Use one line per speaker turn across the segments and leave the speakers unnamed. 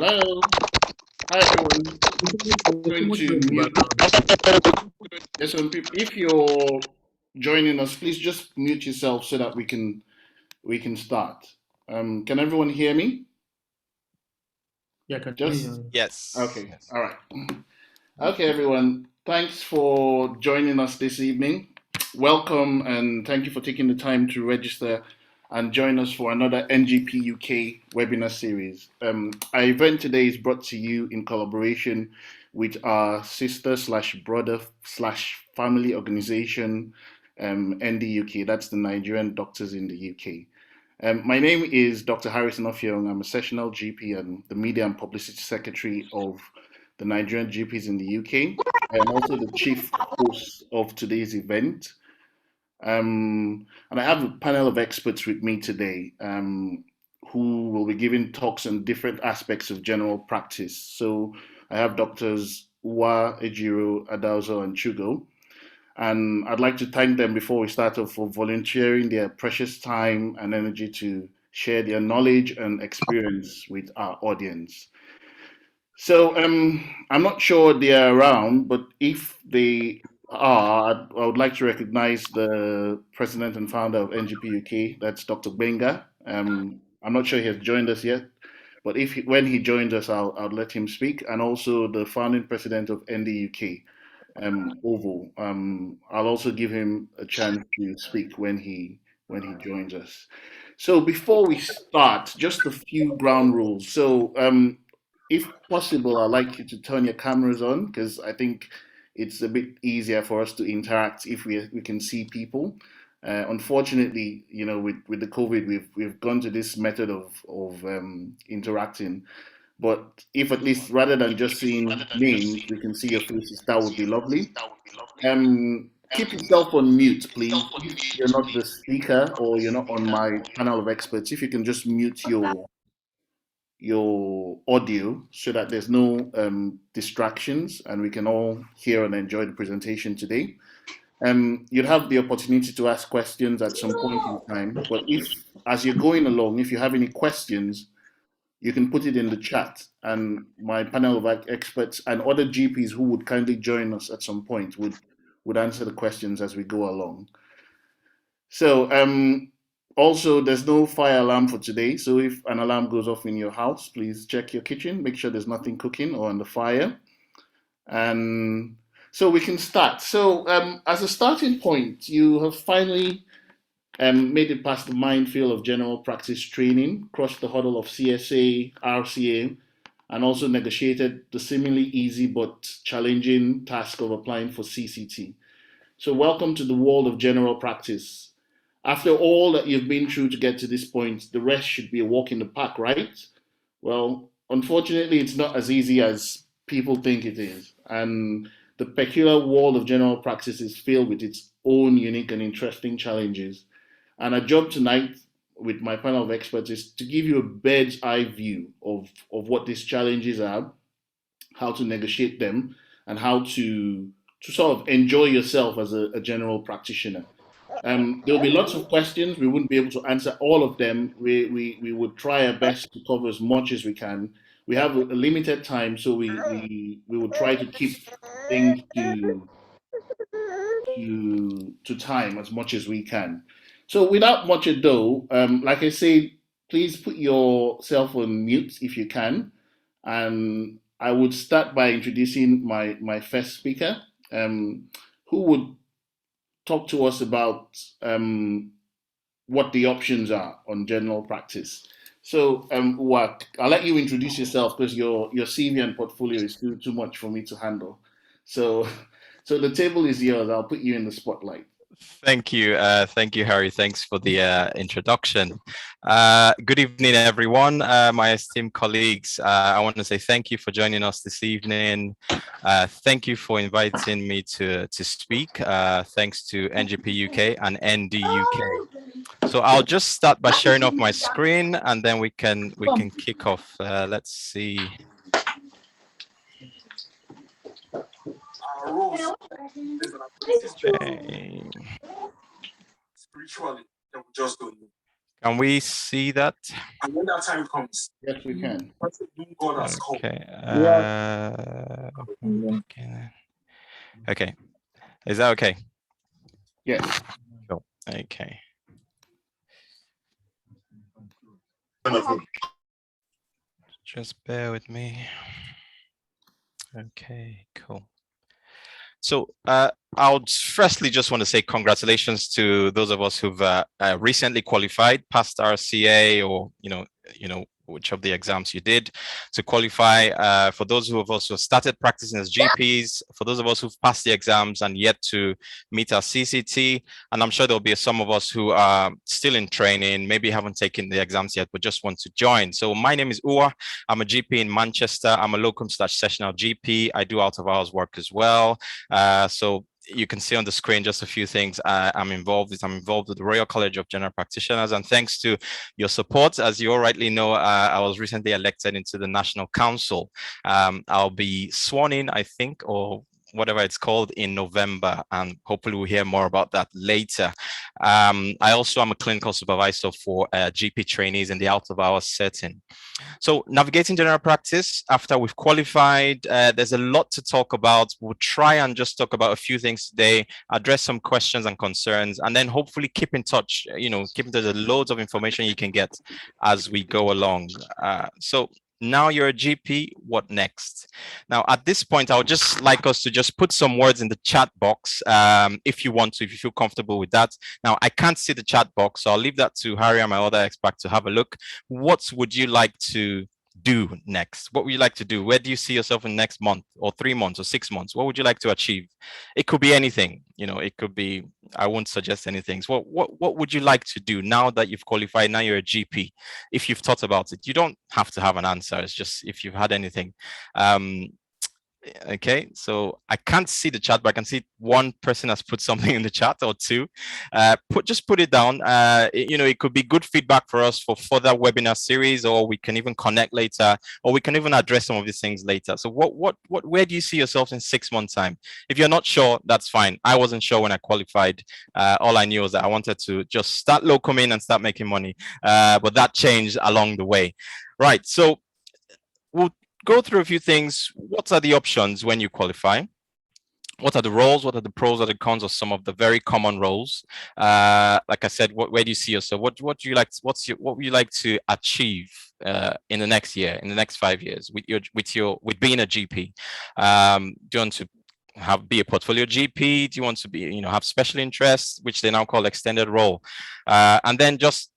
Hello. Hi everyone. I'm
There's too
going
much
to
noise in the
mute.
background.
There's some people. If you're joining us, please just mute yourself so that we can start. Can everyone hear me?
Yeah, I can hear
Just
you.
Yes.
okay. All right. Okay, everyone. Thanks for joining us this evening. Welcome and thank you for taking the time to register and join us for another NGP UK webinar series. Our event today is brought to you in collaboration with our sister slash brother slash family organization, NDUK. That's the Nigerian Doctors in the UK. My name is Dr. Harrison Offiong. I'm a sessional GP and the Media and Publicity Secretary of the Nigerian GPs in the UK. I'm also the chief host of today's event. And I have a panel of experts with me today who will be giving talks on different aspects of general practice. So I have Doctors Uwa, Ejiro, Adauzo, and Chugo. And I'd like to thank them before we start off for volunteering their precious time and energy to share their knowledge and experience with our audience. So I'm not sure they are around, but if they are, I would like to recognize the president and founder of NGP UK. That's Dr. Benga. I'm not sure he has joined us yet, but when he joins us, I'll let him speak. And also the founding president of NDUK, Oval. I'll also give him a chance to speak when he joins us. So before we start, just a few ground rules. So if possible, I'd like you to turn your cameras on because I think it's a bit easier for us to interact if we can see people. Unfortunately, with the COVID, we've gone to this method of interacting. But if at least rather than just seeing names, we can see your faces, that would be lovely. Keep yourself on mute, please. If you're not the speaker or you're not on my panel of experts, if you can just mute your audio so that there's no distractions and we can all hear and enjoy the presentation today. You'd have the opportunity to ask questions at some point in time, but if, as you're going along, if you have any questions, you can put it in the chat, and my panel of experts and other GPs who would kindly join us at some point would answer the questions as we go along. So, also, there's no fire alarm for today. So if an alarm goes off in your house, please check your kitchen, make sure there's nothing cooking or on the fire. And so we can start. So as a starting point, you have finally made it past the minefield of general practice training, crossed the hurdle of CSA, RCA, and also negotiated the seemingly easy but challenging task of applying for CCT. So welcome to the world of general practice. After all that you've been through to get to this point, the rest should be a walk in the park, right? Well, unfortunately, it's not as easy as people think it is. And the peculiar world of general practice is filled with its own unique and interesting challenges. And our job tonight with my panel of experts is to give you a bird's eye view of what these challenges are, how to negotiate them, and how to sort of enjoy yourself as a general practitioner. There'll be lots of questions. We wouldn't be able to answer all of them. We would try our best to cover as much as we can. We have a limited time, so we will try to keep things to time as much as we can. So without much ado, like I said, please put yourself on mute if you can. And I would start by introducing my first speaker, who would talk to us about what the options are on general practice. So, I'll let you introduce yourself because your CV and portfolio is too much for me to handle. So, so the table is yours. I'll put you in the spotlight.
Thank you. Thank you, Harry. Thanks for the introduction. Good evening, everyone. My esteemed colleagues, I want to say thank you for joining us this evening. Thank you for inviting me to speak. Thanks to NGP UK and NDUK. So I'll just start by sharing off my screen, and then we can kick off. Let's see. Okay.
Spiritually, they will just don't know.
Can we see that?
And when that time comes,
Yes, we can.
God has called.
Okay.
Yeah.
Okay. Is that okay?
Yes.
Cool. Okay. Just bear with me. Okay, cool. So I would firstly just want to say congratulations to those of us who've recently qualified, passed RCA, or which of the exams you did to qualify. For those who have also started practicing as GPs, for those of us who've passed the exams and yet to meet our CCT, and I'm sure there'll be some of us who are still in training, maybe haven't taken the exams yet, but just want to join. So my name is Uwa. I'm a GP in Manchester. I'm a locum/sessional GP. I do out of hours work as well. So you can see on the screen just a few things I'm involved with. I'm involved with the Royal College of General Practitioners, and thanks to your support, as you all rightly know, I was recently elected into the National Council. I'll be sworn in, I think, or whatever it's called, in November, and hopefully we'll hear more about that later. I also am a clinical supervisor for GP trainees in the out of hours setting. So navigating general practice after we've qualified, there's a lot to talk about. We'll try and just talk about a few things today, address some questions and concerns, and then hopefully keep in touch. Keep in touch. There's loads of information you can get as we go along. So now you're a GP, what next? Now, at this point, I would just like us to just put some words in the chat box if you want to, if you feel comfortable with that. Now, I can't see the chat box, so I'll leave that to Harry and my other expert to have a look. What would you like to do next? What would you like to do? Where do you see yourself in next month or 3 months or 6 months? What would you like to achieve? It could be anything, it could be, I won't suggest anything. So what would you like to do now that you've qualified, now you're a GP? If you've thought about it, you don't have to have an answer. It's just if you've had anything. Okay, so I can't see the chat, but I can see one person has put something in the chat, or two. Just put it down. It could be good feedback for us for further webinar series, or we can even connect later, or we can even address some of these things later. So where do you see yourself in 6 months' time? If you're not sure, that's fine. I wasn't sure when I qualified. All I knew was that I wanted to just start locuming and start making money, but that changed along the way. Right, so we'll go through a few things. What are the options when you qualify? What are the roles? What are the pros or the cons of some of the very common roles? Like I said, where do you see yourself? What do you like? What would you like to achieve in the next year, in the next 5 years, with being a GP? Do you want to be a portfolio GP? Do you want to be, have special interests, which they now call extended role? And then just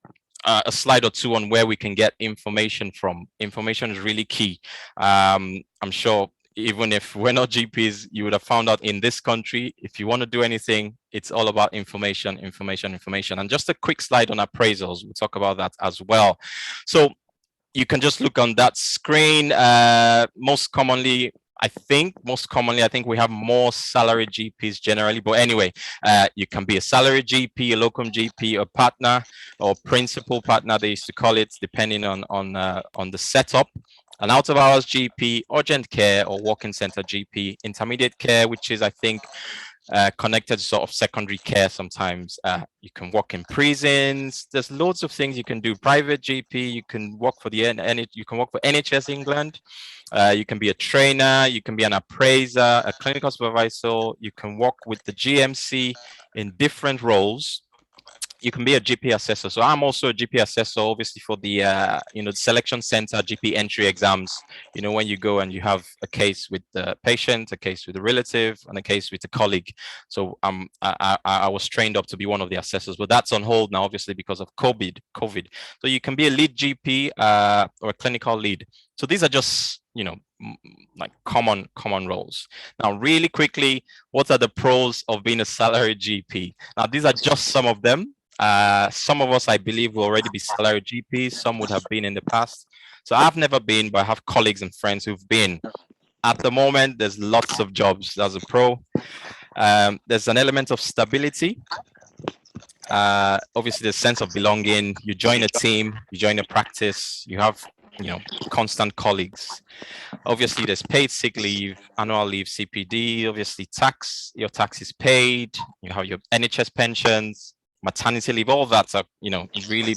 a slide or two on where we can get information from. Information is really key. I'm sure even if we're not GPs, you would have found out in this country, if you want to do anything, it's all about information. And just a quick slide on appraisals. We'll talk about that as well. So you can just look on that screen. Most commonly, I think we have more salary GPs generally, but anyway, you can be a salary GP, a locum GP, a partner or principal partner, they used to call it, depending on the setup. An out of hours GP, urgent care or walk-in center GP, intermediate care, which is, I think, connected to sort of secondary care sometimes. You can work in prisons. There's loads of things you can do. Private GP, you can work for NHS England. You can be a trainer, you can be an appraiser, a clinical supervisor, you can work with the GMC in different roles. You can be a GP assessor. So I'm also a GP assessor, obviously, for the the selection center GP entry exams. When you go and you have a case with the patient, a case with a relative, and a case with a colleague. So I was trained up to be one of the assessors, but that's on hold now, obviously, because of COVID. So you can be a lead GP or a clinical lead. So these are just like common roles. Now, really quickly, what are the pros of being a salary GP? Now, these are just some of them. Some of us, I believe, will already be salary GPs. Some would have been in the past. So I've never been, but I have colleagues and friends who've been. At the moment, there's lots of jobs. That's a pro. There's an element of stability. Obviously, the sense of belonging. You join a team, you join a practice, you have constant colleagues. Obviously, there's paid sick leave, annual leave, CPD. Obviously, your tax is paid. You have your NHS pensions, maternity leave, all that are, really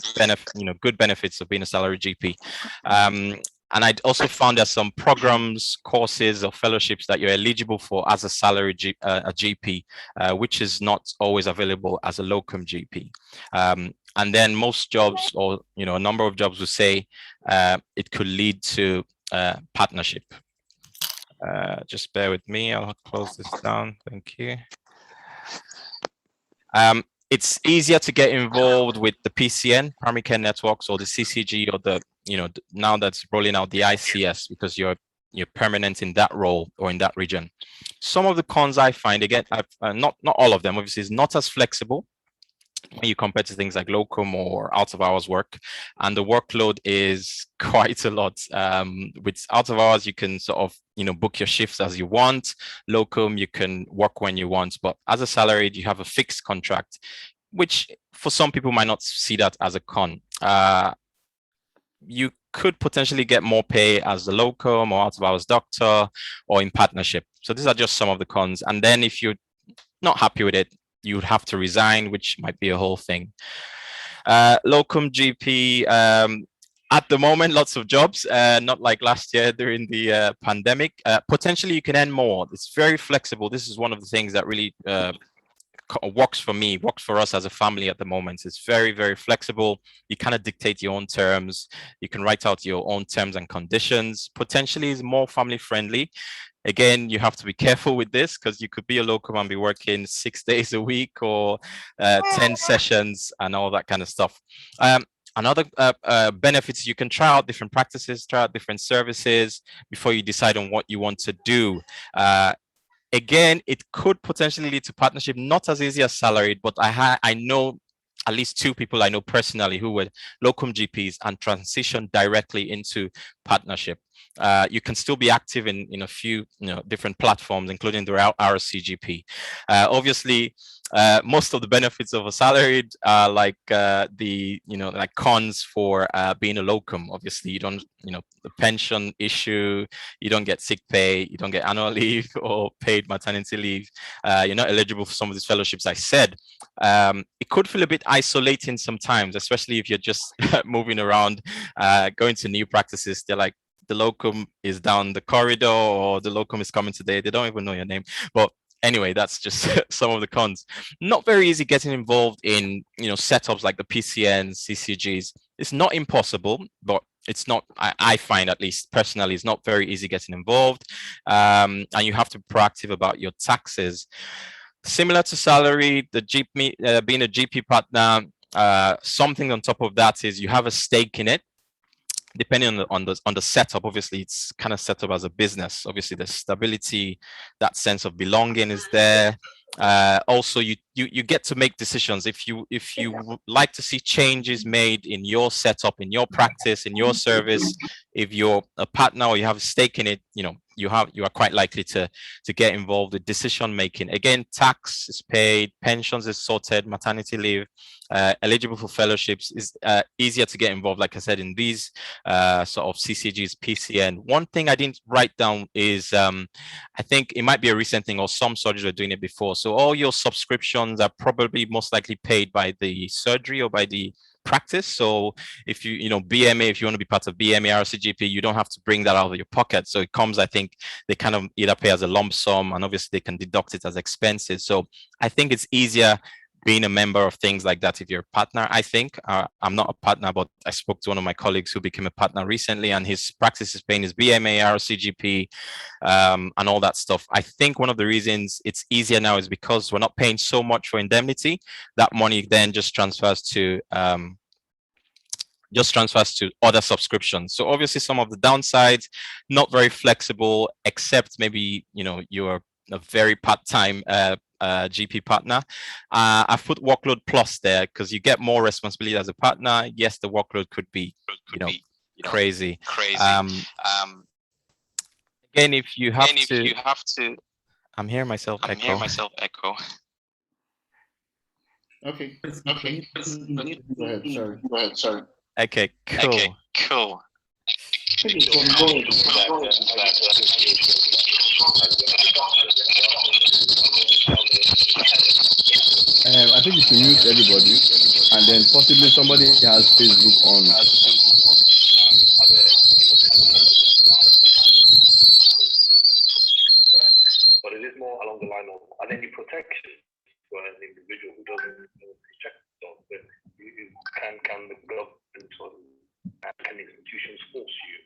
good benefits of being a salary GP. And I also found there's some programs, courses, or fellowships that you're eligible for as a salary a GP, which is not always available as a locum GP. And then most jobs, or a number of jobs, would say it could lead to partnership. Just bear with me. I'll close this down. Thank you. It's easier to get involved with the PCN, primary care networks, or the CCG, or the now that's rolling out the ICS, because you're permanent in that role or in that region. Some of the cons I find, again, not all of them, obviously, is not as flexible when you compare to things like locum or out of hours work, and the workload is quite a lot. With out of hours, you can sort of book your shifts as you want. Locum, you can work when you want, but as a salaried, you have a fixed contract, which for some people might not see that as a con. You could potentially get more pay as a locum or out of hours doctor or in partnership. So these are just some of the cons. And then if you're not happy with it, you would have to resign, which might be a whole thing. Locum GP, at the moment, lots of jobs, not like last year during the pandemic. Potentially you can earn more. It's very flexible. This is one of the things that really works for me, works for us as a family at the moment. It's very, very flexible. You kind of dictate your own terms. You can write out your own terms and conditions. Potentially is more family friendly. Again, you have to be careful with this, because you could be a locum and be working 6 days a week, or 10 sessions and all that kind of stuff. Another benefits, you can try out different practices, try out different services before you decide on what you want to do. Again, it could potentially lead to partnership, not as easy as salaried, but I know at least 2 people I know personally who were locum GPs and transitioned directly into partnership. You can still be active in a few different platforms, including the RSCGP. Obviously, most of the benefits of a salaried are like like cons for being a locum. Obviously, you don't the pension issue, you don't get sick pay, you don't get annual leave or paid maternity leave. You're not eligible for some of these fellowships I said. It could feel a bit isolating sometimes, especially if you're just moving around, going to new practices. They're like, the locum is down the corridor, or the locum is coming today. They don't even know your name. But anyway, that's just some of the cons. Not very easy getting involved in setups like the PCNs, CCGs. It's not impossible, but it's not, I find, at least personally, it's not very easy getting involved. And you have to be proactive about your taxes. Similar to salary, the GP, being a GP partner, something on top of that is you have a stake in it. Depending on the setup, obviously it's kind of set up as a business. Obviously the stability, that sense of belonging is there. Also, you get to make decisions. If you would like to see changes made in your setup, in your practice, in your service, if you're a partner or you have a stake in it, you are quite likely to get involved with decision making. Again, tax is paid, pensions is sorted, maternity leave, eligible for fellowships is easier to get involved, like I said, in these sort of CCGs, PCN. One thing I didn't write down is I think it might be a recent thing, or some surgeries were doing it before. So all your subscriptions are probably most likely paid by the surgery or by the practice. So if BMA, if you want to be part of BMA, RCGP, you don't have to bring that out of your pocket. So it comes, I think they kind of either pay as a lump sum, and obviously they can deduct it as expenses. So I think it's easier being a member of things like that if you're a partner. I think I'm not a partner, but I spoke to one of my colleagues who became a partner recently, and his practice is paying his BMA, RCGP, and all that stuff. I think one of the reasons it's easier now is because we're not paying so much for indemnity. That money then just transfers to other subscriptions. So obviously some of the downsides, not very flexible, except maybe you're a very part-time GP partner. I've put workload plus there because you get more responsibility as a partner. Yes, the workload could be crazy. Again, if you have to, I'm hearing myself echo.
Okay. Go ahead. Sorry.
Okay, cool.
I think you should mute everybody, and then possibly somebody has Facebook on.
But it is more along the line of, are there any protections for an individual who doesn't check themselves? But can the government or can institutions force you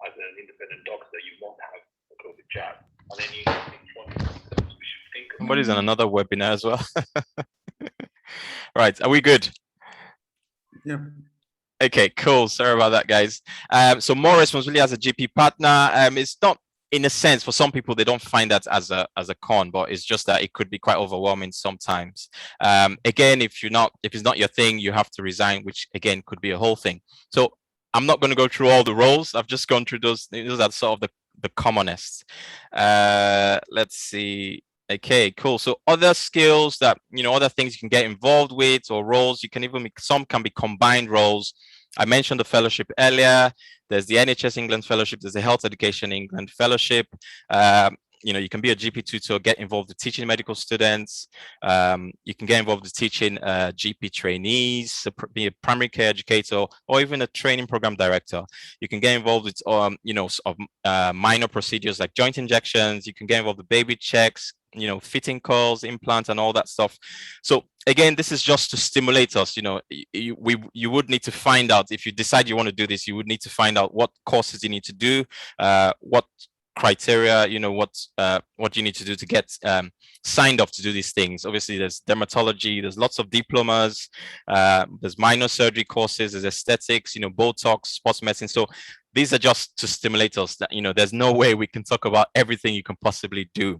as an independent doctor you won't have a COVID jab? Are there any things we should think about?
Somebody's on another webinar as well. Right, are we good?
Yeah.
Okay, cool. Sorry about that, guys. So more responsibility as a GP partner. It's not, in a sense, for some people they don't find that as a con, but it's just that it could be quite overwhelming sometimes. Again, if it's not your thing, you have to resign, which again could be a whole thing. So I'm not going to go through all the roles. I've just gone through those. Those are sort of the commonest. Let's see. Okay, cool. So other skills that, other things you can get involved with, or roles, you can even make, some can be combined roles. I mentioned the fellowship earlier. There's the NHS England fellowship. There's the Health Education England fellowship. You can be a GP tutor, get involved with teaching medical students. You can get involved with teaching GP trainees, be a primary care educator, or even a training program director. You can get involved with, minor procedures like joint injections. You can get involved with baby checks, fitting calls, implants, and all that stuff. So again, this is just to stimulate us. You would need to find out, if you decide you want to do this, you would need to find out what courses you need to do, what criteria, what you need to do to get signed up to do these things. Obviously, there's dermatology, there's lots of diplomas, there's minor surgery courses, there's aesthetics, Botox, sports medicine. So these are just to stimulate us that, there's no way we can talk about everything you can possibly do.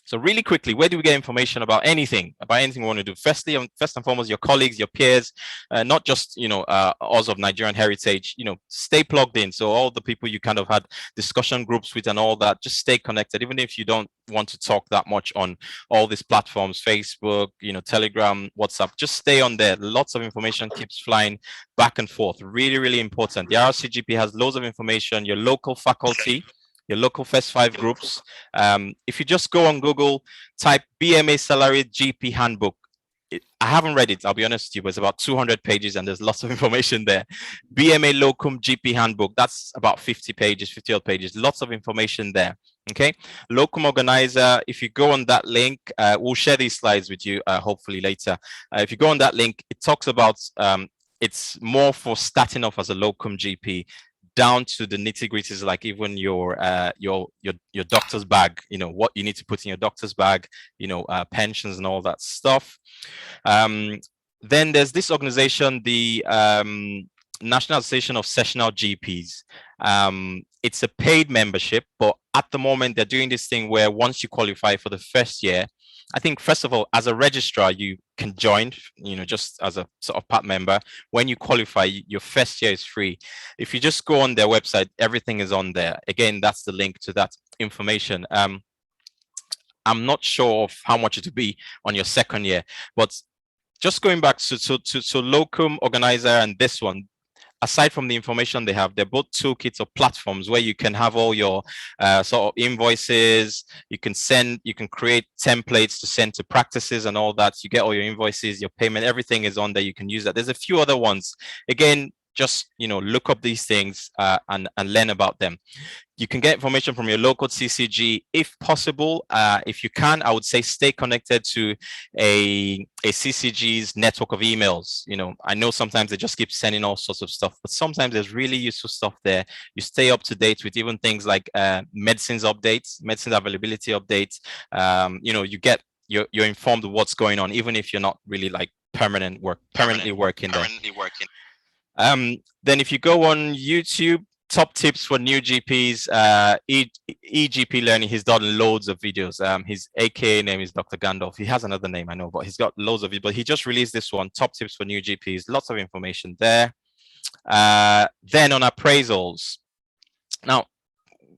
So really quickly, where do we get information about anything we want to do? First and foremost, your colleagues, your peers, not just, us of Nigerian heritage, stay plugged in. So all the people you kind of had discussion groups with and all that, just stay connected. Even if you don't want to talk that much on all these platforms, Facebook, Telegram, WhatsApp, just stay on there. Lots of information keeps flying back and forth. Really, really important. The RCGP has loads of information, your local faculty, your local first 5 groups. If you just go on Google, type BMA Salary GP Handbook. I haven't read it, I'll be honest with you, but it's about 200 pages and there's lots of information there. BMA Locum GP Handbook, that's about 50 pages, 50 odd pages, lots of information there. Okay, Locum Organizer, if you go on that link, we'll share these slides with you hopefully later. If you go on that link, it talks about, it's more for starting off as a locum GP, down to the nitty-gritties, like even your doctor's bag, what you need to put in your doctor's bag, pensions and all that stuff. Then there's this organization, the Nationalization of Sessional Gps. It's a paid membership, but at the moment they're doing this thing where once you qualify for the first year, I think first of all, as a registrar, you can join, just as a sort of part member. When you qualify, your first year is free. If you just go on their website, everything is on there. Again, that's the link to that information. I'm not sure of how much it will be on your second year, but just going back to Locum Organizer and this one, aside from the information they have, they're both toolkits or platforms where you can have all your sort of invoices. You can create templates to send to practices and all that. You get all your invoices, your payment, everything is on there. You can use that. There's a few other ones. Again, just look up these things and learn about them. You can get information from your local CCG if possible. If you can, I would say stay connected to a CCG's network of emails. I know sometimes they just keep sending all sorts of stuff, but sometimes there's really useful stuff there. You stay up to date with even things like medicines updates, medicine availability updates. You're informed of what's going on, even if you're not really like permanently working there. Then if you go on YouTube, top tips for new GPs, eGP Learning, he's done loads of videos. His AKA name is Dr. Gandalf. He has another name, I know, but he's got loads of it. But he just released this one, top tips for new GPs, lots of information there. Then on appraisals. Now,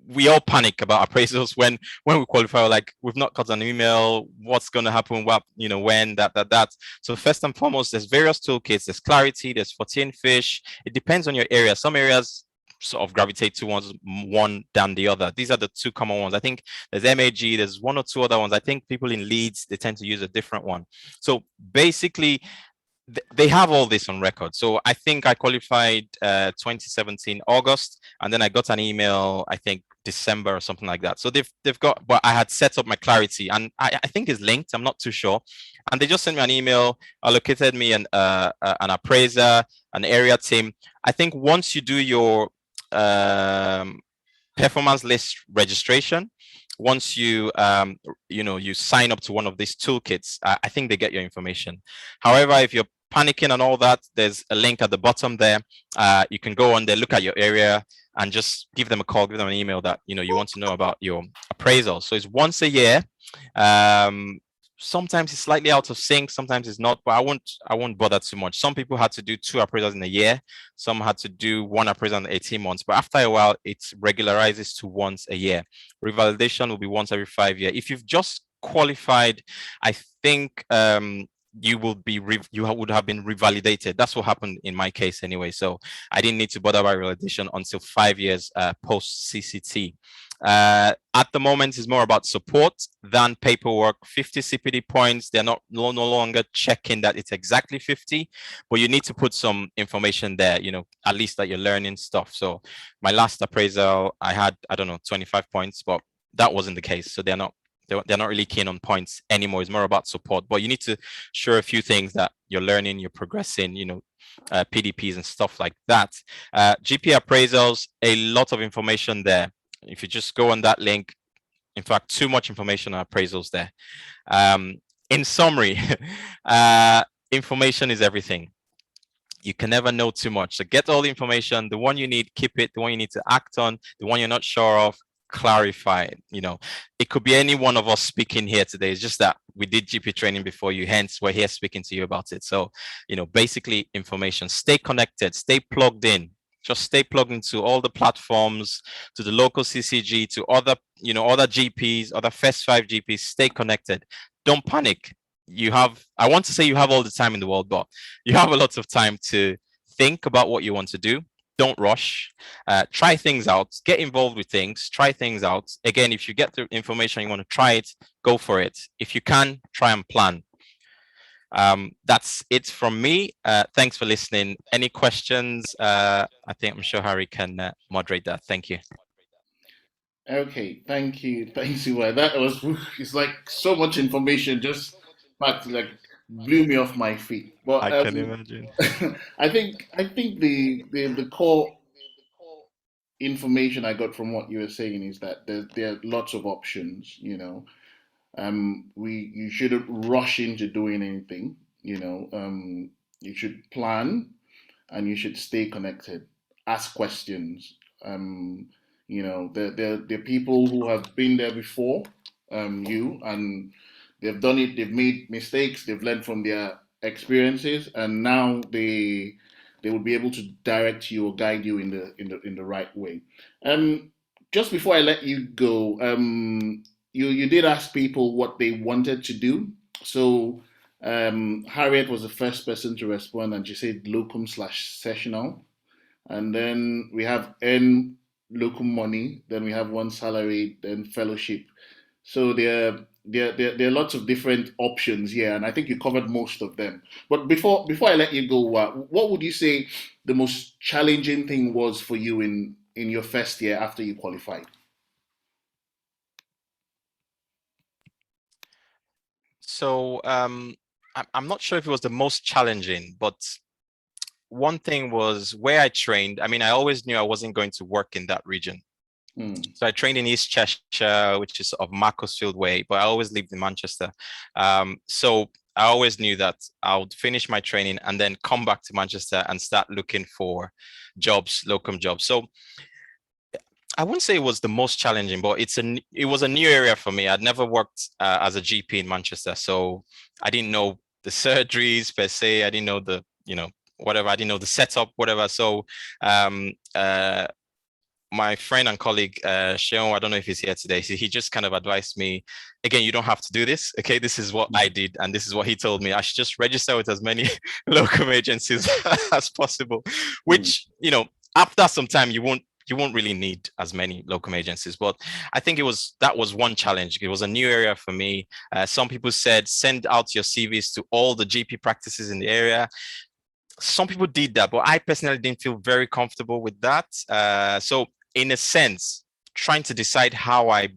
we all panic about appraisals when we qualify. We're like, we've not got an email, what's going to happen, when, that. So first and foremost, there's various toolkits. There's Clarity, there's 14 Fish. It depends on your area. Some areas sort of gravitate towards one than the other. These are the two common ones. I think there's MAG, there's one or two other ones. I think people in Leeds, they tend to use a different one. So basically, they have all this on record. So I think I qualified 2017 August, and then I got an email, I think December or something like that. So they've got, but I had set up my Clarity, and I think it's linked. I'm not too sure. And they just sent me an email, allocated me an appraiser, an area team. I think once you do your performance list registration, once you you sign up to one of these toolkits, I think they get your information. However, if you're panicking and all that, there's a link at the bottom there. You can go on there, look at your area, and just give them a call, give them an email that you want to know about your appraisal. So it's once a year. Sometimes it's slightly out of sync, sometimes it's not, but I won't bother too much. Some people had to do 2 appraisals in a year, some had to do 1 appraisal in 18 months, but after a while it regularizes to once a year. Revalidation will be once every 5 years. If you've just qualified, I think you would have been revalidated. That's what happened in my case anyway. So I didn't need to bother about revalidation until 5 years post-Cct. At the moment, it's more about support than paperwork. 50 CPD points, they're no longer checking that it's exactly 50, but you need to put some information there, at least that you're learning stuff. So my last appraisal, I had, 25 points, but that wasn't the case. So they're not really keen on points anymore. It's more about support, but you need to show a few things that you're learning, you're progressing, PDPs and stuff like that. GP appraisals, a lot of information there. If you just go on that link, in fact, too much information on appraisals there. In summary, information is everything. You can never know too much. So get all the information. The one you need, keep it. The one you need to act on, the one you're not sure of, clarify it. It could be any one of us speaking here today. It's just that we did GP training before you, hence we're here speaking to you about it. So basically information. Stay connected, stay plugged in. Just stay plugged into all the platforms, to the local CCG, to other other GPs, other first 5 GPs. Stay connected. Don't panic. I want to say you have all the time in the world, but you have a lot of time to think about what you want to do. Don't rush. Try things out. Get involved with things. Try things out. Again, if you get the information, you want to try it, go for it. If you can, try and plan. That's it from me. Thanks for listening. Any questions? I'm sure Harry can moderate that. Thank you.
Okay, thank you. Thanks, Iwa. That was, it's like so much information, just blew me off my feet. But
I can imagine.
I think the core information I got from what you were saying is that there are lots of options. You shouldn't rush into doing anything. You should plan, and you should stay connected. Ask questions. There are people who have been there before you, and they've done it. They've made mistakes. They've learned from their experiences, and now they will be able to direct you or guide you in the right way. Just before I let you go, you did ask people what they wanted to do. So Harriet was the first person to respond, and she said locum/sessional. And then we have N locum money, then we have one salary, then fellowship. So there are lots of different options here, and I think you covered most of them. But before I let you go, what would you say the most challenging thing was for you in your first year after you qualified?
So I'm not sure if it was the most challenging, but one thing was where I trained. I mean, I always knew I wasn't going to work in that region. So I trained in East Cheshire, which is of Macclesfield way, but I always lived in Manchester. So I always knew that I would finish my training and then come back to Manchester and start looking for jobs, locum jobs. So I wouldn't say it was the most challenging, but it was a new area for me. I'd never worked as a GP in Manchester, so I didn't know the surgeries per se. I didn't know the whatever. I didn't know the setup, whatever. So my friend and colleague, Sheon, I don't know if he's here today, so he just kind of advised me, again, you don't have to do this. Okay, this is what I did, and this is what he told me. I should just register with as many locum agencies as possible, which, after some time, you won't you won't really need as many locum agencies. But I think that was one challenge. It was a new area for me. Some people said, send out your CVs to all the GP practices in the area. Some people did that, but I personally didn't feel very comfortable with that. So in a sense, trying to decide how I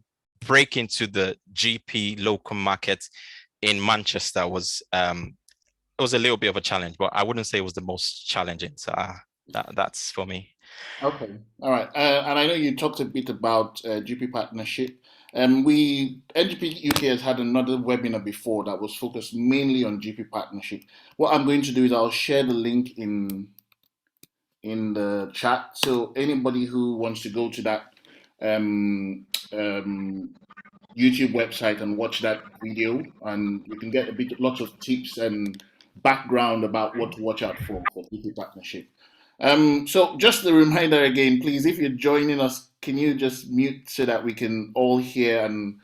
break into the GP locum market in Manchester was it was a little bit of a challenge, but I wouldn't say it was the most challenging. So that's for me.
Okay, all right. And I know you talked a bit about GP partnership. NGP UK has had another webinar before that was focused mainly on GP partnership. What I'm going to do is I'll share the link in the chat, so anybody who wants to go to that YouTube website and watch that video, and you can get lots of tips and background about what to watch out for GP partnership. So just a reminder again, please, if you're joining us, can you just mute so that we can all hear and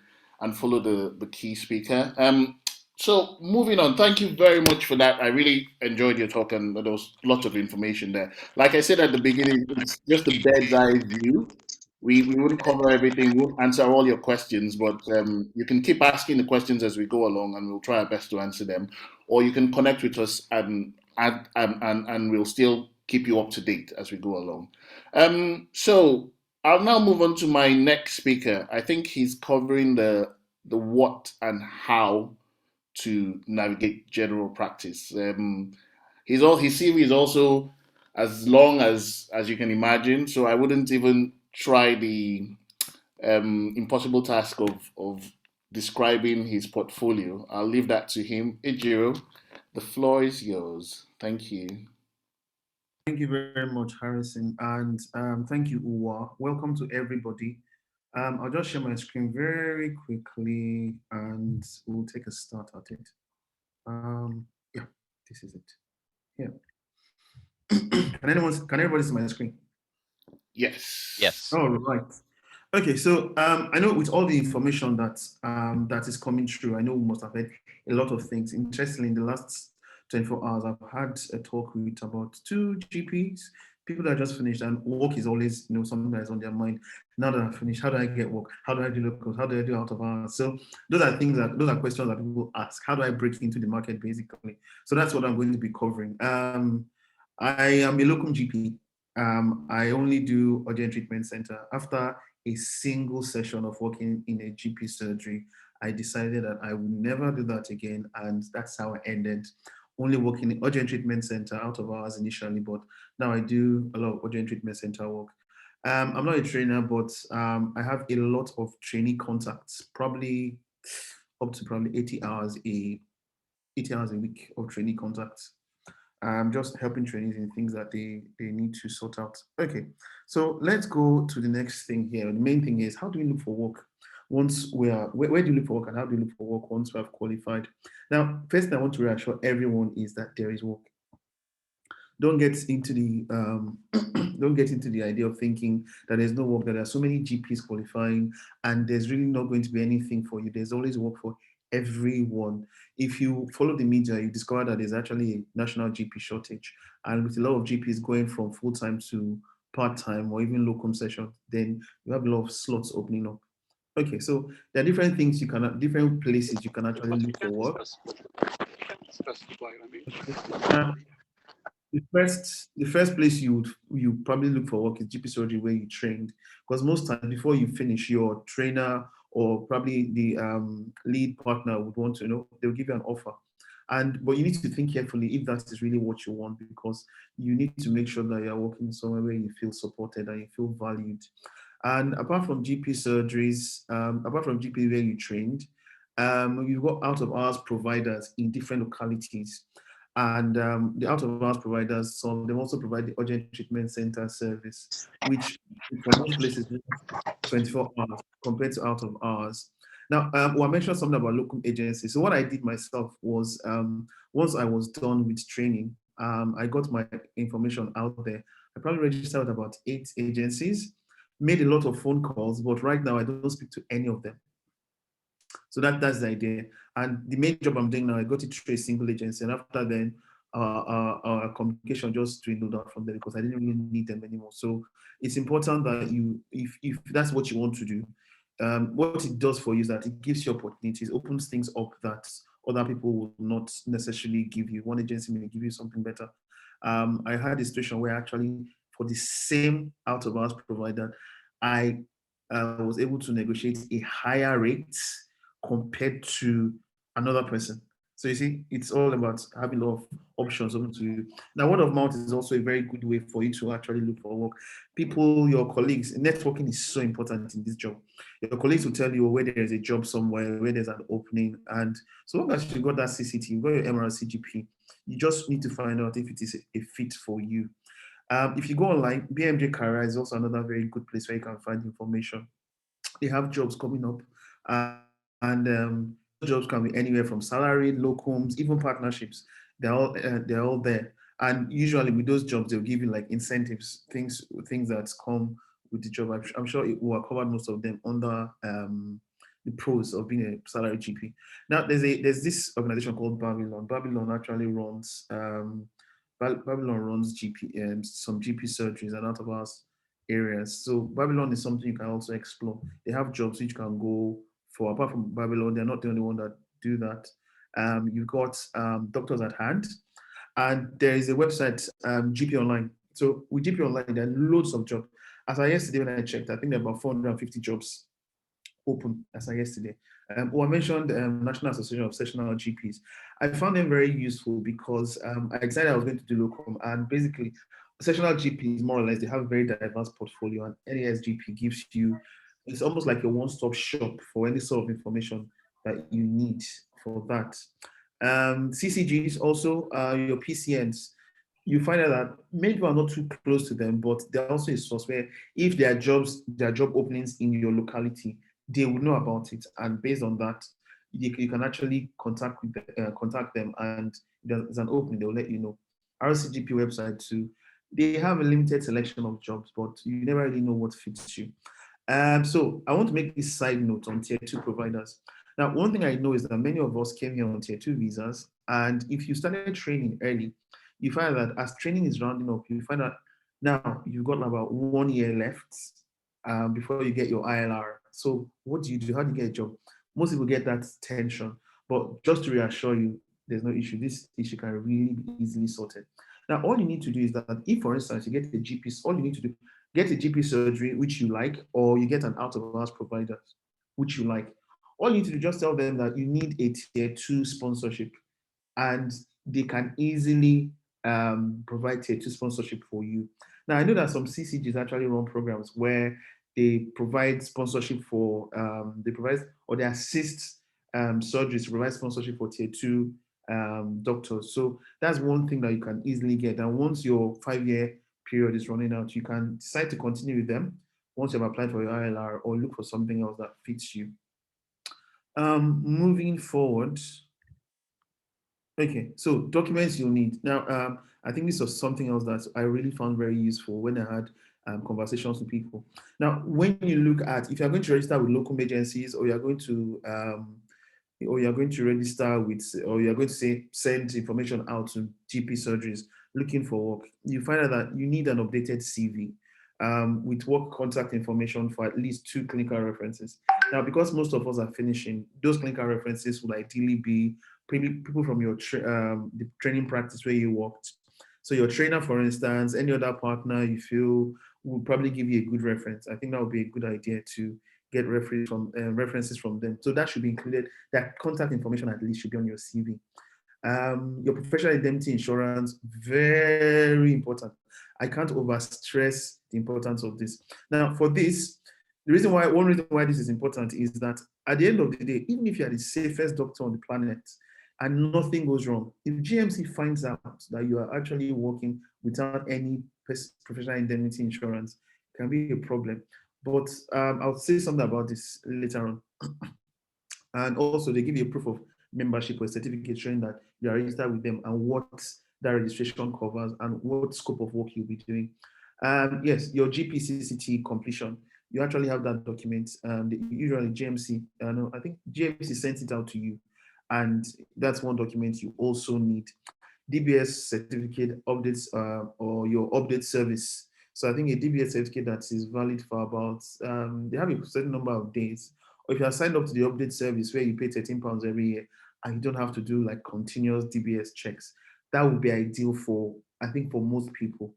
follow the key speaker? So moving on, thank you very much for that. I really enjoyed your talk, and there was lots of information there. Like I said at the beginning, it's just a bird's eye view. We wouldn't cover everything, we won't answer all your questions, but you can keep asking the questions as we go along, and we'll try our best to answer them. Or you can connect with us and we'll still keep you up to date as we go along. So I'll now move on to my next speaker. I think he's covering the what and how to navigate general practice. His CV is also as long as you can imagine, so I wouldn't even try the impossible task of describing his portfolio. I'll leave that to him. Ejiro, the floor is yours. Thank you.
Thank you very much, Harrison, and thank you, Uwa. Welcome to everybody. I'll just share my screen very quickly, and we'll take a start at it. Yeah, this is it. Yeah. Can everybody see my screen?
Yes.
Yes.
All right. Okay, so I know with all the information that is coming through, I know we must have heard a lot of things. Interestingly, in the last 24 hours, I've had a talk with about 2 GPs, people that just finished, and work is always, something that is on their mind. Now that I've finished, how do I get work? How do I do locals? How do I do out of hours? So those are questions that people ask. How do I break into the market, basically? So that's what I'm going to be covering. I am a locum GP. I only do urgent treatment center. After a single session of working in a GP surgery, I decided that I would never do that again, and that's how I ended only working in urgent treatment center out of hours initially, but now I do a lot of urgent treatment center work. I'm not a trainer, but I have a lot of trainee contacts, probably up to 80 hours a week of trainee contacts. I'm just helping trainees in things that they need to sort out. Okay, so let's go to the next thing here. The main thing is, how do we look for work? Once where do you look for work, and how do you look for work once we have qualified? Now, first thing I want to reassure everyone is that there is work. Don't get into the idea of thinking that there's no work, that there are so many GPs qualifying and there's really not going to be anything for you. There's always work for everyone. If you follow the media, you discover that there's actually a national GP shortage, and with a lot of GPs going from full-time to part-time or even locum session, then you have a lot of slots opening up. Okay, so there are different things different places you can actually look for work. The first place you probably look for work is GP surgery, where you trained, because most times before you finish, your trainer or probably the lead partner would want to they'll give you an offer, but you need to think carefully if that is really what you want, because you need to make sure that you're working somewhere where you feel supported and you feel valued. And apart from GP surgeries, apart from GP where you trained, you've got out of hours providers in different localities. And the out of hours providers, some of them also provide the urgent treatment center service, which for most places 24 hours compared to out of hours. Now, I mentioned something about local agencies. So what I did myself was, once I was done with training, I got my information out there. I probably registered about 8 agencies, made a lot of phone calls, but right now I don't speak to any of them. So that's the idea. And the main job I'm doing now, I got it through a single agency, and after then, our communication just dwindled out from there because I didn't really need them anymore. So it's important that you, if that's what you want to do, what it does for you is that it gives you opportunities, opens things up that other people will not necessarily give you. One agency may give you something better. I had a situation where actually for the same out of hours provider, I was able to negotiate a higher rate compared to another person. So you see, it's all about having a lot of options open to you. Now, word of mouth is also a very good way for you to actually look for work. People, your colleagues, networking is so important in this job. Your colleagues will tell you where there is a job somewhere, where there's an opening. And so long as you got that CCT, you got your MRCGP, you just need to find out if it is a fit for you. If you go online, BMJ Career is also another very good place where you can find information. They have jobs coming up, and jobs can be anywhere from salary, locums, even partnerships. They're all there. And usually with those jobs, they'll give you like incentives, things that come with the job. I'm sure it will have covered most of them under the pros of being a salary GP. Now there's this organization called Babylon. Babylon actually runs Babylon runs GP and some GP surgeries and out of hours areas. So Babylon is something you can also explore. They have jobs which you can go for. Apart from Babylon, they're not the only one that do that. You've got Doctors at Hand, and there is a website, GP Online. So with GP Online, there are loads of jobs. As I yesterday when I checked, I think there are about 450 jobs open as I yesterday. I mentioned National Association of Sessional Gps. I found them very useful because I decided I was going to do locum, and basically sessional GPs, more or less, they have a very diverse portfolio, and Nhs GP gives you, it's almost like a one-stop shop for any sort of information that you need for that. CCGs also, your PCNs, you find out that many people are not too close to them, but they're also a source where if there are job openings in your locality, they will know about it, and based on that, you can actually contact them, and there's an opening, they'll let you know. RCGP website too, they have a limited selection of jobs, but you never really know what fits you. So I want to make this side note on tier 2 providers. Now, one thing I know is that many of us came here on tier 2 visas, and if you started training early, you find that as training is rounding up, you find that now you've got about 1 year left before you get your ILR. So what do you do? How do you get a job? Most people get that tension, but just to reassure you, there's no issue. This issue can really be easily sorted. Now, all you need to do is that if, for instance, you get a GP, all you need to do, get a GP surgery which you like, or you get an out-of-hours provider which you like. All you need to do, just tell them that you need a tier 2 sponsorship, and they can easily provide tier 2 sponsorship for you. Now, I know that some CCGs actually run programs where they provide sponsorship for, they assist surgeries to provide sponsorship for tier 2 doctors. So that's one thing that you can easily get. And once your 5-year period is running out, you can decide to continue with them once you've applied for your ILR, or look for something else that fits you. Moving forward. Okay, so documents you'll need. Now, I think this was something else that I really found very useful when I had conversations with people. Now, when you look at, if you're going to register with local agencies, or you're going to register with, or you're going to say send information out to GP surgeries looking for work, you find out that you need an updated CV with work contact information for at least 2 clinical references. Now, because most of us are finishing, those clinical references will ideally be people from your the training practice where you worked. So your trainer, for instance, any other partner you feel will probably give you a good reference. I think that would be a good idea to get references from them. So that should be included. That contact information at least should be on your CV. Your professional indemnity insurance, very important. I can't overstress the importance of this. Now, for this, one reason why this is important is that at the end of the day, even if you are the safest doctor on the planet and nothing goes wrong, if GMC finds out that you are actually working without any professional indemnity insurance, it can be a problem. But I'll say something about this later on. And also, they give you a proof of membership or a certificate showing that you are registered with them and what that registration covers and what scope of work you'll be doing. Yes, your GPCCT completion, you actually have that document. Usually GMC, I think GMC sent it out to you, and that's one document you also need. DBS certificate updates or your update service. So I think a DBS certificate that is valid for about, they have a certain number of days. Or if you are signed up to the update service where you pay £13 every year and you don't have to do like continuous DBS checks, that would be ideal for, I think, for most people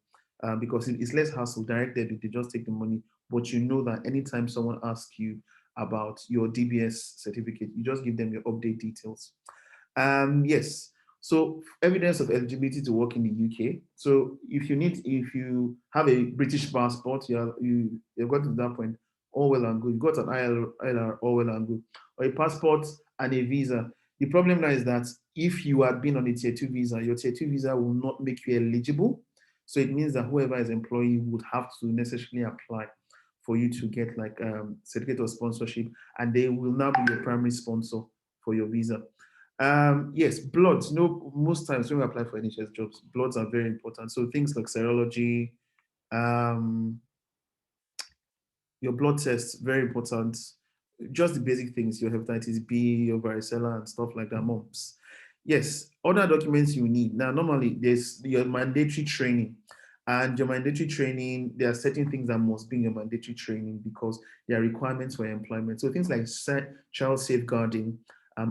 because it's less hassle. Direct debit, they just take the money. But you know that anytime someone asks you about your DBS certificate, you just give them your update details. Yes. So evidence of eligibility to work in the UK. So if you have a British passport, you've got to that point, all well and good. You got an ILR, all well and good, or a passport and a visa. The problem now is that if you had been on a tier 2 visa, your tier 2 visa will not make you eligible. So it means that whoever is employee would have to necessarily apply for you to get like certificate of sponsorship, and they will now be your primary sponsor for your visa. Yes, bloods. Most times when we apply for NHS jobs, bloods are very important. So things like serology, your blood tests, very important. Just the basic things, your hepatitis B, your varicella, and stuff like that, mumps. Yes, other documents you need. Now, normally there's your mandatory training. And your mandatory training, there are certain things that must be in your mandatory training because there are requirements for employment. So things like child safeguarding,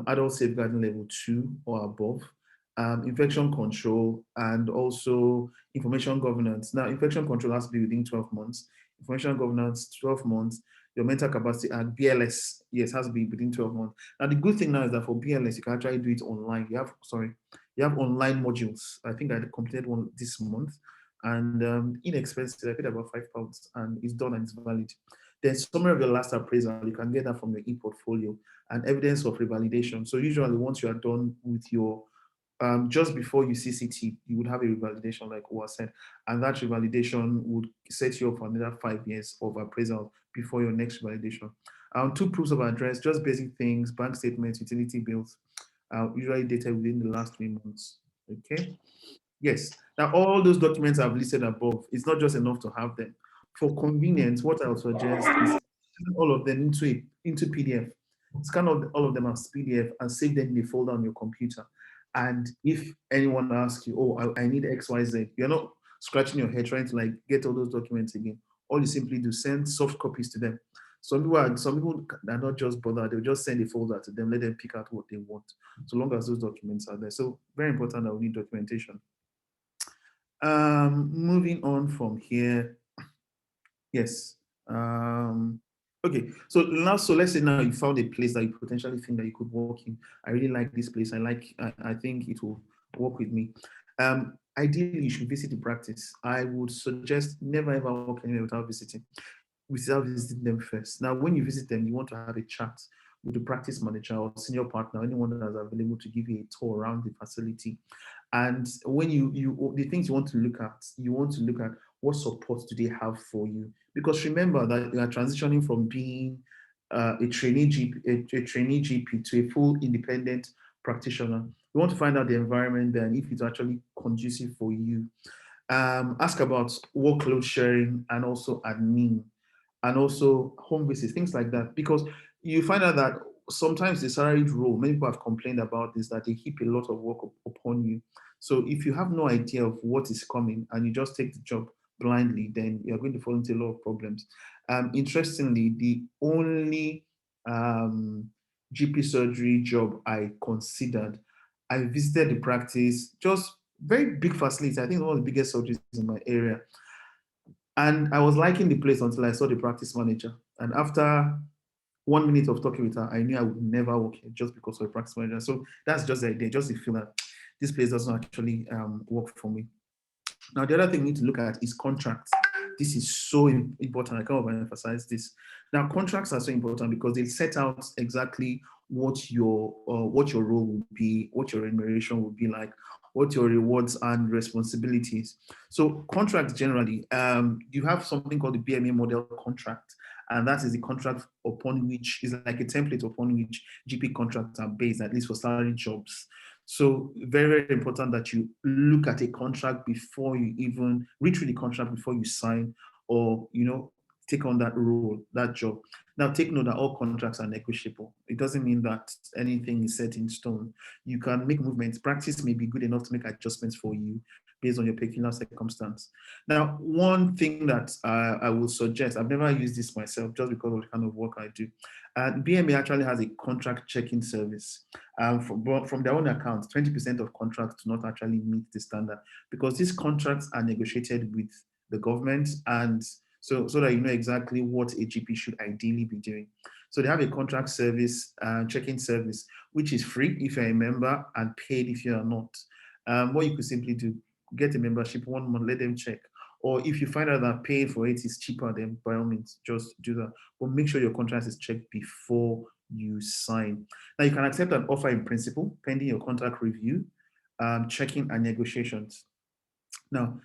adult safeguarding level 2 or above, infection control, and also information governance. Now, infection control has to be within 12 months. Information governance, 12 months. Your mental capacity and BLS, yes, has to be within 12 months. Now, the good thing now is that for BLS, you can actually do it online. You have online modules. I think I completed one this month, and inexpensive. I paid about £5, and it's done and it's valid. Then summary of your last appraisal, you can get that from your e-portfolio, and evidence of revalidation. So usually once you are done with your just before you see CT, you would have a revalidation like was said, and that revalidation would set you up for another 5 years of appraisal before your next validation. 2 proofs of address, just basic things, bank statements, utility bills, usually dated within the last 3 months. Okay. Yes. Now all those documents I've listed above, it's not just enough to have them. For convenience, what I would suggest is scan all of them into PDF. Scan all of them as PDF and save them in a folder on your computer. And if anyone asks you, oh, I need XYZ, you're not scratching your head trying to like get all those documents again. All you simply do, send soft copies to them. Some people are not just bothered, they'll just send a folder to them, let them pick out what they want, so long as those documents are there. So very important that we need documentation. Moving on from here. Yes. Okay, so let's say now you found a place that you potentially think that you could work in. I really like this place. I think it will work with me. Ideally, you should visit the practice. I would suggest never ever work anywhere without visiting them first. Now, when you visit them, you want to have a chat with the practice manager or senior partner, anyone that is available to give you a tour around the facility. And when the things you want to look at what support do they have for you? Because remember that you are transitioning from being a trainee GP to a full independent practitioner. You want to find out the environment there and if it's actually conducive for you. Ask about workload sharing and also admin and also home visits, things like that. Because you find out that sometimes the salaried role, many people have complained about this, that they heap a lot of work upon you. So if you have no idea of what is coming and you just take the job blindly, then you're going to fall into a lot of problems. Interestingly, the only GP surgery job I considered, I visited the practice, just very big facility. I think one of the biggest surgeries in my area. And I was liking the place until I saw the practice manager. And after 1 minute of talking with her, I knew I would never work here just because of the practice manager. So that's just the idea, just to feel that this place doesn't actually work for me. Now, the other thing we need to look at is contracts. This is so important. I can't emphasize this. Now, contracts are so important because they set out exactly what your role will be, what your remuneration will be like, what your rewards and responsibilities. So contracts generally, you have something called the BMA model contract, and that is the contract upon which is like a template upon which GP contracts are based, at least for salary jobs. So very, very important that you look at a contract before you even read through the contract before you sign, or take on that role, that job. Now, take note that all contracts are negotiable. It doesn't mean that anything is set in stone. You can make movements. Practice may be good enough to make adjustments for you based on your peculiar circumstance. Now, one thing that I will suggest, I've never used this myself just because of the kind of work I do. BMA actually has a contract checking service. From their own account, 20% of contracts do not actually meet the standard because these contracts are negotiated with the government, and so that you know exactly what a GP should ideally be doing. So they have a contract service, checking service, which is free if you're a member and paid if you are not. What you could simply do, get a membership 1 month, let them check. Or if you find out that paying for it is cheaper, then by all means, just do that. But make sure your contract is checked before you sign. Now, you can accept an offer in principle, pending your contract review, checking and negotiations. Now,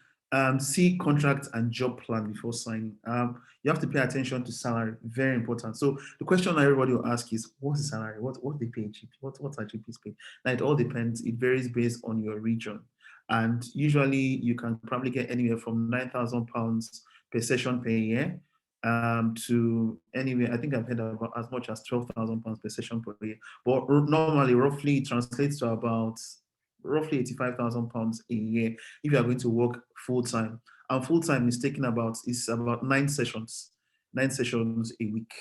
see contract and job plan before signing. You have to pay attention to salary, very important. So the question everybody will ask is, what's the salary? What they pay GP? What are GPs paid? Now, it all depends. It varies based on your region. And usually you can probably get anywhere from £9,000 per session per year to anywhere, I think I've heard about as much as £12,000 per session per year. But normally, roughly, it translates to about roughly £85,000 a year if you are going to work full time. And full time is about 9 sessions, 9 sessions a week,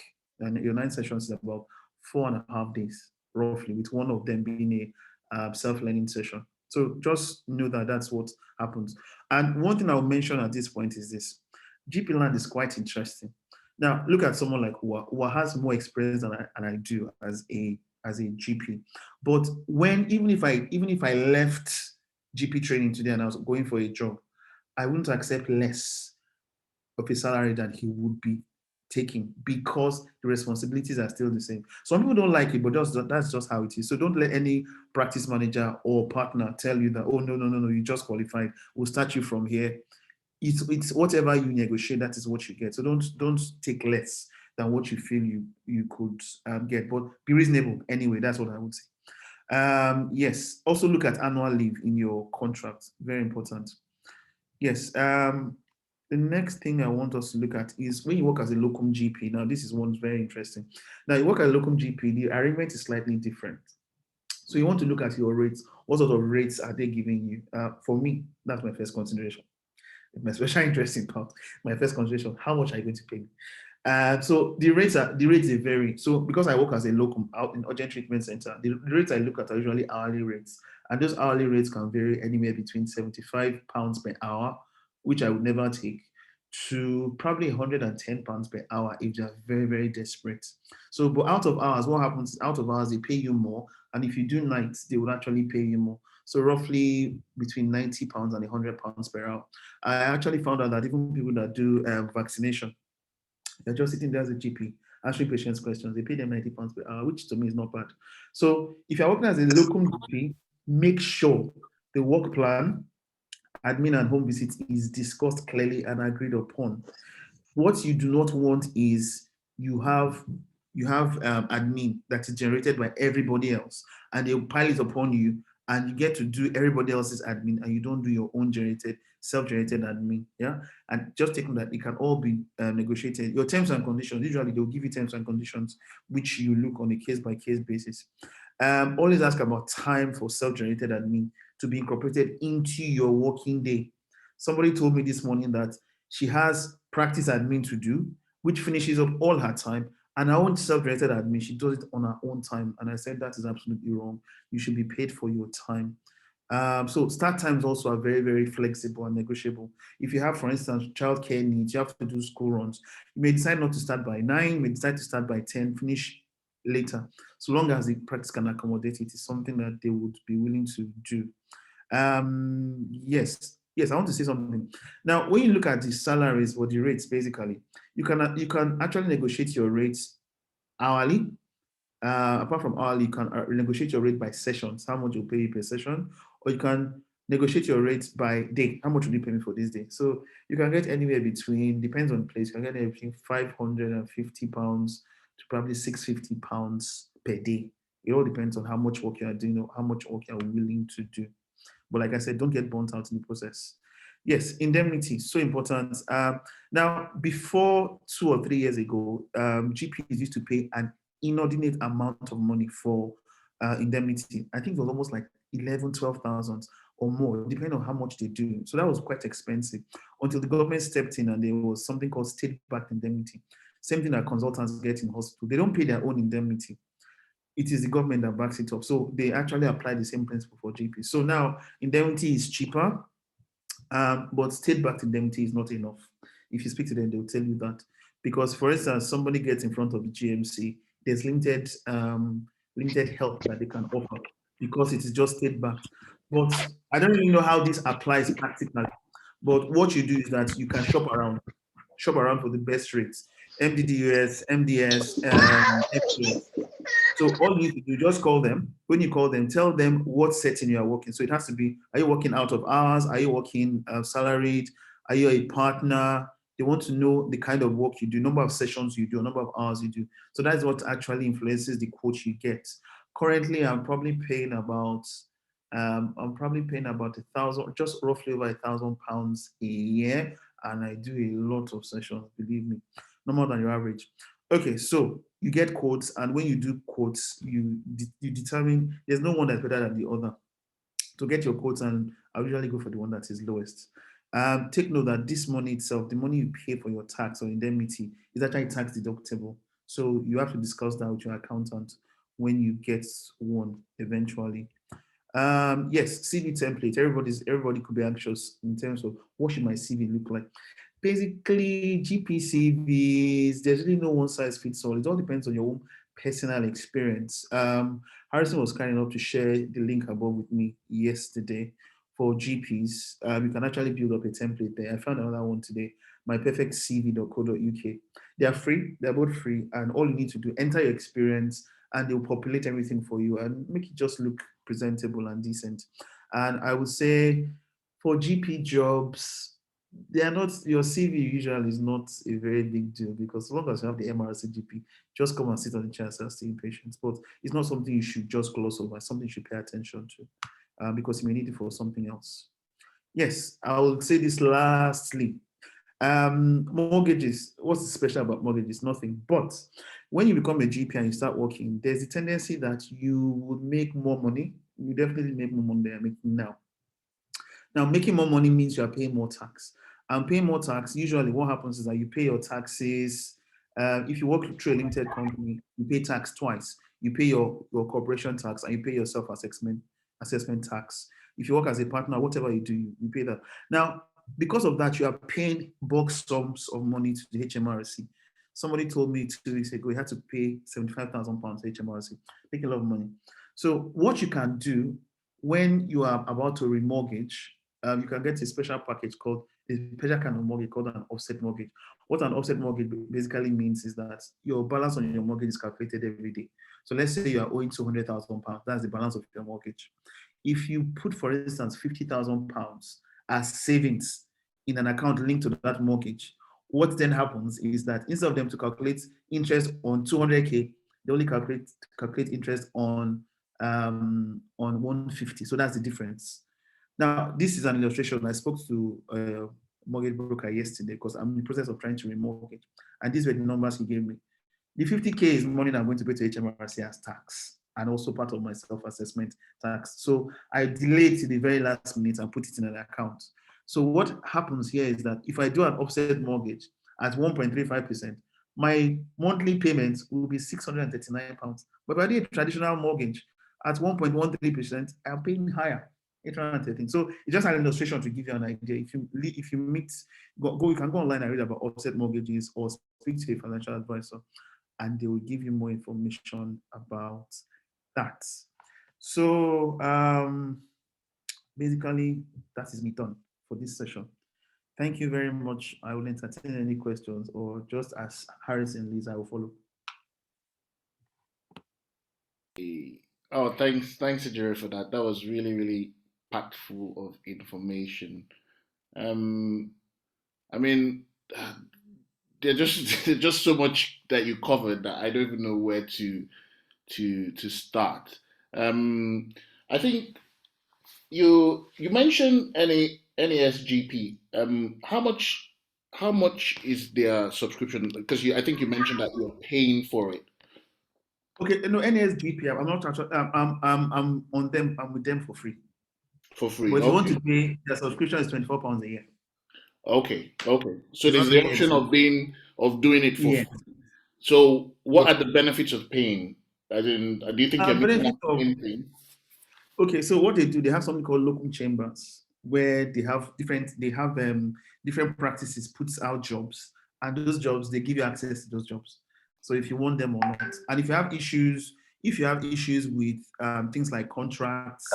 and your 9 sessions is about 4.5 days roughly, with one of them being a self-learning session. So just know that that's what happens. And one thing I'll mention at this point is this: GP land is quite interesting. Now look at someone like Uwa has more experience than I do as a GP. But even if I left GP training today and I was going for a job, I wouldn't accept less of a salary than he would be taking because the responsibilities are still the same. Some people don't like it, but that's just how it is. So don't let any practice manager or partner tell you that, oh, no, you just qualified. We'll start you from here. It's whatever you negotiate, that is what you get. So don't take less than what you feel you could get, but be reasonable anyway. That's what I would say. Yes, also look at annual leave in your contract. Very important. Yes. The next thing I want us to look at is when you work as a locum GP. Now, this is one very interesting. Now, you work as a locum GP, the arrangement is slightly different. So you want to look at your rates. What sort of rates are they giving you? For me, that's my first consideration. My special interesting part, my first consideration, how much are you going to pay me? So the rates they vary. So because I work as a locum out in urgent treatment center, the rates I look at are usually hourly rates. And those hourly rates can vary anywhere between £75 per hour, which I would never take, to probably £110 per hour if they're very, very desperate. So, but out of hours, what happens is out of hours, they pay you more. And if you do nights, they would actually pay you more. So roughly between £90 and £100 per hour. I actually found out that even people that do vaccination, they're just sitting there as a GP, answering patients' questions. They pay them £90 per hour, which to me is not bad. So if you're working as a locum GP, make sure the work plan, admin and home visits is discussed clearly and agreed upon. What you do not want is you have admin that is generated by everybody else, and they'll pile it upon you, and you get to do everybody else's admin, and you don't do your own self-generated admin. Yeah, and just take note that it can all be negotiated. Your terms and conditions, usually they'll give you terms and conditions which you look on a case-by-case basis. Always ask about time for self-generated admin to be incorporated into your working day. Somebody told me this morning that she has practice admin to do, which finishes up all her time, and her own self-generated admin, she does it on her own time. And I said that is absolutely wrong. You should be paid for your time. So start times also are very, very flexible and negotiable. If you have, for instance, childcare needs, you have to do school runs. You may decide not to start by 9, you may decide to start by 10, finish later. So long as the practice can accommodate it, it's something that they would be willing to do. Yes, I want to say something. Now, when you look at the salaries or the rates, basically, you can actually negotiate your rates hourly. Apart from hourly, you can negotiate your rate by sessions, how much you'll pay you per session, or you can negotiate your rates by day, how much will you pay me for this day? So you can get anywhere between, depends on place, you can get anywhere between £550 to probably £650 per day. It all depends on how much work you are doing or how much work you are willing to do. But like I said, don't get burnt out in the process. Yes, indemnity, so important. Now, before 2 or 3 years ago, GPs used to pay an inordinate amount of money for indemnity. I think it was almost like 11, 12,000 or more, depending on how much they do. So that was quite expensive until the government stepped in and there was something called state-backed indemnity. Same thing that consultants get in hospital. They don't pay their own indemnity. It is the government that backs it up. So they actually apply the same principle for GPs. So now indemnity is cheaper, but state-backed indemnity is not enough. If you speak to them, they'll tell you that. Because, for instance, somebody gets in front of the GMC, there's limited help that they can offer because it is just state-backed. But I don't really know how this applies practically. But what you do is that you can shop around for the best rates. MDDUS, MDS, FPS. So all you need to do, just call them. When you call them, tell them what setting you are working. So it has to be, are you working out of hours? Are you working salaried? Are you a partner? They want to know the kind of work you do, number of sessions you do, number of hours you do. So that's what actually influences the quote you get. Currently, I'm probably paying about £1,000, just roughly over £1,000 a year, and I do a lot of sessions. Believe me, no more than your average. Okay, so you get quotes, and when you do quotes, you determine there's no one that's better than the other. To get your quotes, and I usually go for the one that is lowest. Take note that this money itself, the money you pay for your tax or indemnity, is actually tax deductible. So you have to discuss that with your accountant when you get one eventually. Yes, CV template. Everybody could be anxious in terms of what should my CV look like. Basically, GP CVs, there's really no one size fits all. It all depends on your own personal experience. Harrison was kind enough to share the link above with me yesterday for GPs. You can actually build up a template there. I found another one today, myperfectcv.co.uk. They are free, they're both free, and all you need to do, enter your experience, and they'll populate everything for you and make it just look presentable and decent. And I would say for GP jobs, they are not, your CV usually is not a very big deal, because as long as you have the MRC GP, just come and sit on the chair and start seeing patients. But it's not something you should just gloss over, it's something you should pay attention to, because you may need it for something else. Yes, I will say this lastly. Mortgages, what's special about mortgages? Nothing. But when you become a GP and you start working, there's a tendency that you would make more money. You definitely make more money than you're making now. Now, making more money means you are paying more tax. And paying more tax, usually what happens is that you pay your taxes. If you work through a limited company, you pay tax twice. You pay your corporation tax and you pay your self-assessment tax. If you work as a partner, whatever you do, you pay that. Now, because of that, you are paying bulk sums of money to the HMRC. Somebody told me 2 weeks ago he had to pay £75,000 to HMRC, making a lot of money. So what you can do when you are about to remortgage, you can get a special package called a special kind of mortgage called an offset mortgage. What an offset mortgage basically means is that your balance on your mortgage is calculated every day. So let's say you are owing £200,000, that's the balance of your mortgage. If you put, for instance, £50,000 as savings in an account linked to that mortgage, what then happens is that instead of them to calculate interest on 200K, they only calculate interest on 150. So that's the difference. Now, this is an illustration. I spoke to a mortgage broker yesterday because I'm in the process of trying to remortgage, and these were the numbers he gave me. The 50K is money that I'm going to pay to HMRC as tax, and also part of my self-assessment tax. So I delayed to the very last minute and put it in an account. So what happens here is that if I do an offset mortgage at 1.35%, my monthly payments will be £639. But if I do a traditional mortgage at 1.13%, I'm paying higher, 813. So it's just an illustration to give you an idea. If you meet, you can go online and read about offset mortgages or speak to a financial advisor, and they will give you more information about that. So basically, that is me done for this session. Thank you very much. I will entertain any questions, or just as Harris and Liz, I will follow.
Oh, thanks, Ejiro, for that. That was really, really packed full of information. I mean, there's just so much that you covered that I don't even know where to start. I think you mentioned NAS GP, how much is their subscription? Because I think you mentioned that you're paying for it.
Okay, no, NSGP, I'm not actually, I'm on them, I'm with them for free.
For free.
But if you want
Okay.
to pay, the subscription is £24 a year.
Okay. Okay. So
It's
there's
not
the
really
option
expensive.
of doing it for
Yeah.
free. So what
Yeah.
are the benefits of paying? As in, do you think you're missing
Benefit
out on
of,
anything?
okay, so what they do, they have something called local chambers where they have different practices puts out jobs, and those jobs they give you access to those jobs. So if you want them or not, and if you have issues with things like contracts,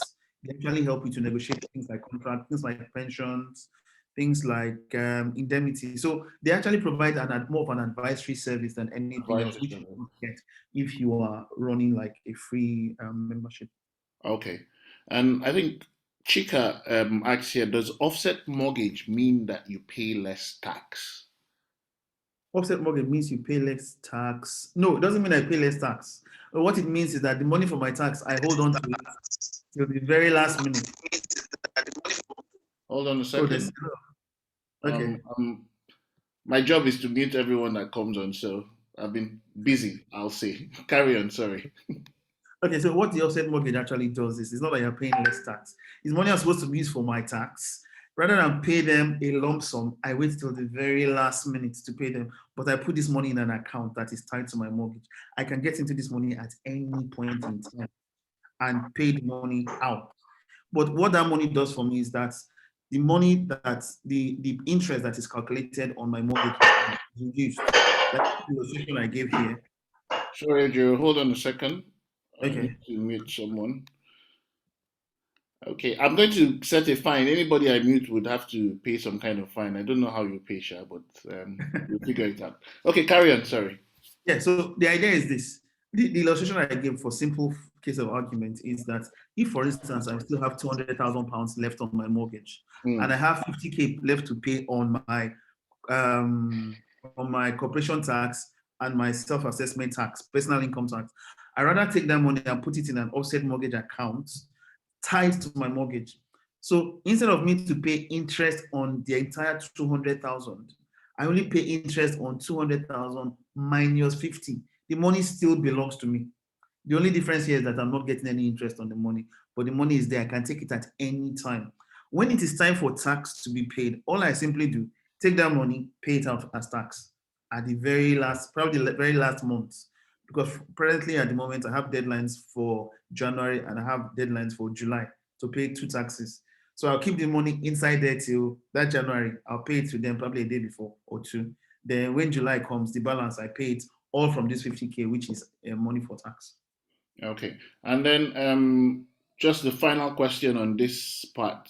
they actually help you to negotiate things like contracts, things like pensions, things like indemnity. So they actually provide more of an advisory service than anything else, which you don't get if you are running like a free membership.
Okay. And I think Chika asks here, does offset mortgage mean that you pay less tax?
Offset mortgage means you pay less tax. No, it doesn't mean I pay less tax. But what it means is that the money for my tax, I hold on to it till the very last minute.
Hold on a
Oh, there's
second.
okay.
My job is to mute everyone that comes on, so I've been busy, I'll say. Carry on, sorry.
Okay, so what the offset mortgage actually does is it's not that you're paying less tax. It's money I'm supposed to use for my tax. Rather than pay them a lump sum, I wait till the very last minute to pay them. But I put this money in an account that is tied to my mortgage. I can get into this money at any point in time and pay the money out. But what that money does for me is that the money that the interest that is calculated on my mortgage is reduced. That's the illustration I gave here.
Sorry, Joe, hold on a second. I
Okay.
need to mute someone. Okay, I'm going to set a fine. Anybody I mute would have to pay some kind of fine. I don't know how you pay, Sha, but we'll figure it out. Okay, carry on, sorry.
Yeah, so the idea is this. The illustration I gave for simple case of argument is that if, for instance, I still have £200,000 left on my mortgage and I have 50K left to pay on my corporation tax and my self-assessment tax, personal income tax, I rather take that money and put it in an offset mortgage account tied to my mortgage. So instead of me to pay interest on the entire 200,000, I only pay interest on 200,000 minus 50. The money still belongs to me. The only difference here is that I'm not getting any interest on the money, but the money is there. I can take it at any time. When it is time for tax to be paid, all I simply do, take that money, pay it out as tax at the very last, probably the very last month. Because presently at the moment, I have deadlines for January and I have deadlines for July to pay 2 taxes. So I'll keep the money inside there till that January. I'll pay it to them probably a day before or 2. Then when July comes, the balance, I pay it all from this 50K, which is money for tax.
Okay, and then just the final question on this part.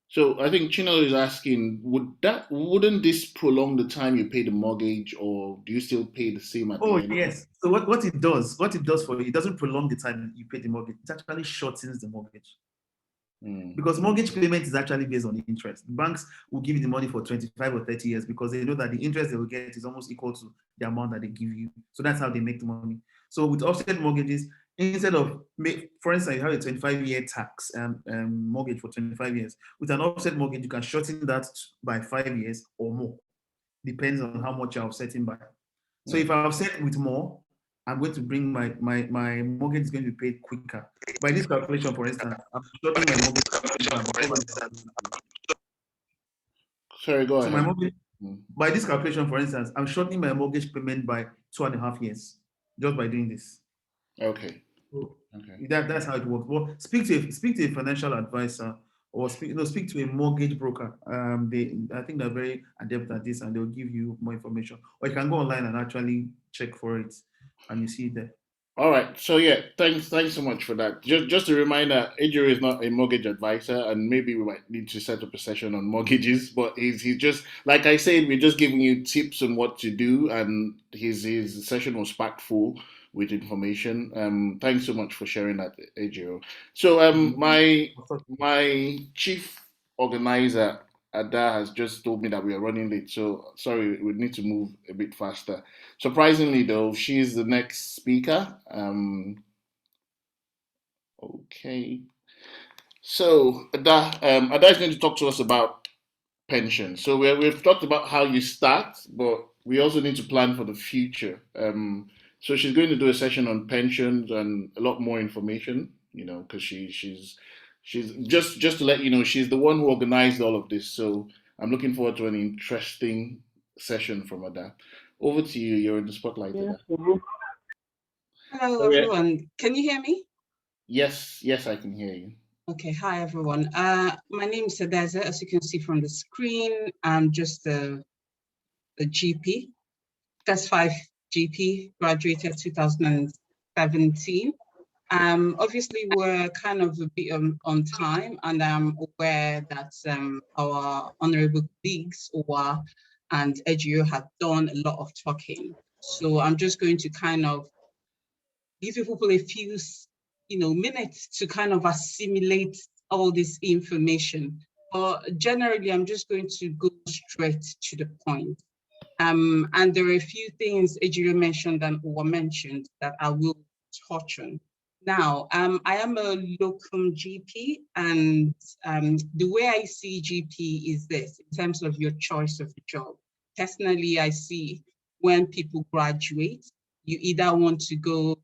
So I think Chino is asking, wouldn't this prolong the time you pay the mortgage, or do you still pay the same at the end?
Yes. So what it does for you, it doesn't prolong the time you pay the mortgage. It actually shortens the mortgage. Because mortgage payment is actually based on interest. Banks will give you the money for 25 or 30 years because they know that the interest they will get is almost equal to the amount that they give you. So that's how they make the money. So with offset mortgages, instead of, for instance, you have a 25-year tax mortgage for 25 years. With an offset mortgage, you can shorten that by 5 years or more. Depends on how much you're offsetting by. So if I offset with more, I'm going to bring my mortgage is going to be paid quicker. By this calculation, for instance, I'm shorting my mortgage.
Sorry, go ahead.
So my mortgage, by this calculation, for instance, I'm shortening my mortgage payment by 2.5 years just by doing this.
Okay.
Okay. That's how it works. Well, speak to a financial advisor or speak to a mortgage broker. I think they're very adept at this and they'll give you more information. Or you can go online and actually check for it and you see it there.
All right. So yeah, thanks so much for that. Just a reminder, Adrian is not a mortgage advisor, and maybe we might need to set up a session on mortgages. But he's just, like I said, we're just giving you tips on what to do, and his session was packed full with information. Thanks so much for sharing that, Adrian. So my chief organizer Ada has just told me that we are running late, so sorry, we need to move a bit faster. Surprisingly, though, she's the next speaker. Okay. So Ada is going to talk to us about pension. So we've talked about how you start, but we also need to plan for the future. So she's going to do a session on pensions and a lot more information, because she's just to let you know, she's the one who organized all of this. So I'm looking forward to an interesting session from Ada. Over to you. You're in the spotlight, Ada.
Hello, everyone. Can you hear me?
Yes, I can hear you.
Okay, hi, everyone. My name is Adeze. As you can see from the screen, I'm just a GP, first 5 GP, graduated 2017. Obviously, we're kind of a bit on time, and I'm aware that our honorable colleagues, OWA and EDU, have done a lot of talking. So I'm just going to kind of give people a few minutes to kind of assimilate all this information. But generally, I'm just going to go straight to the point. And there are a few things Ejiro mentioned and were mentioned that I will touch on. Now, I am a locum GP, and the way I see GP is this, in terms of your choice of job. Personally, I see when people graduate, you either want to go,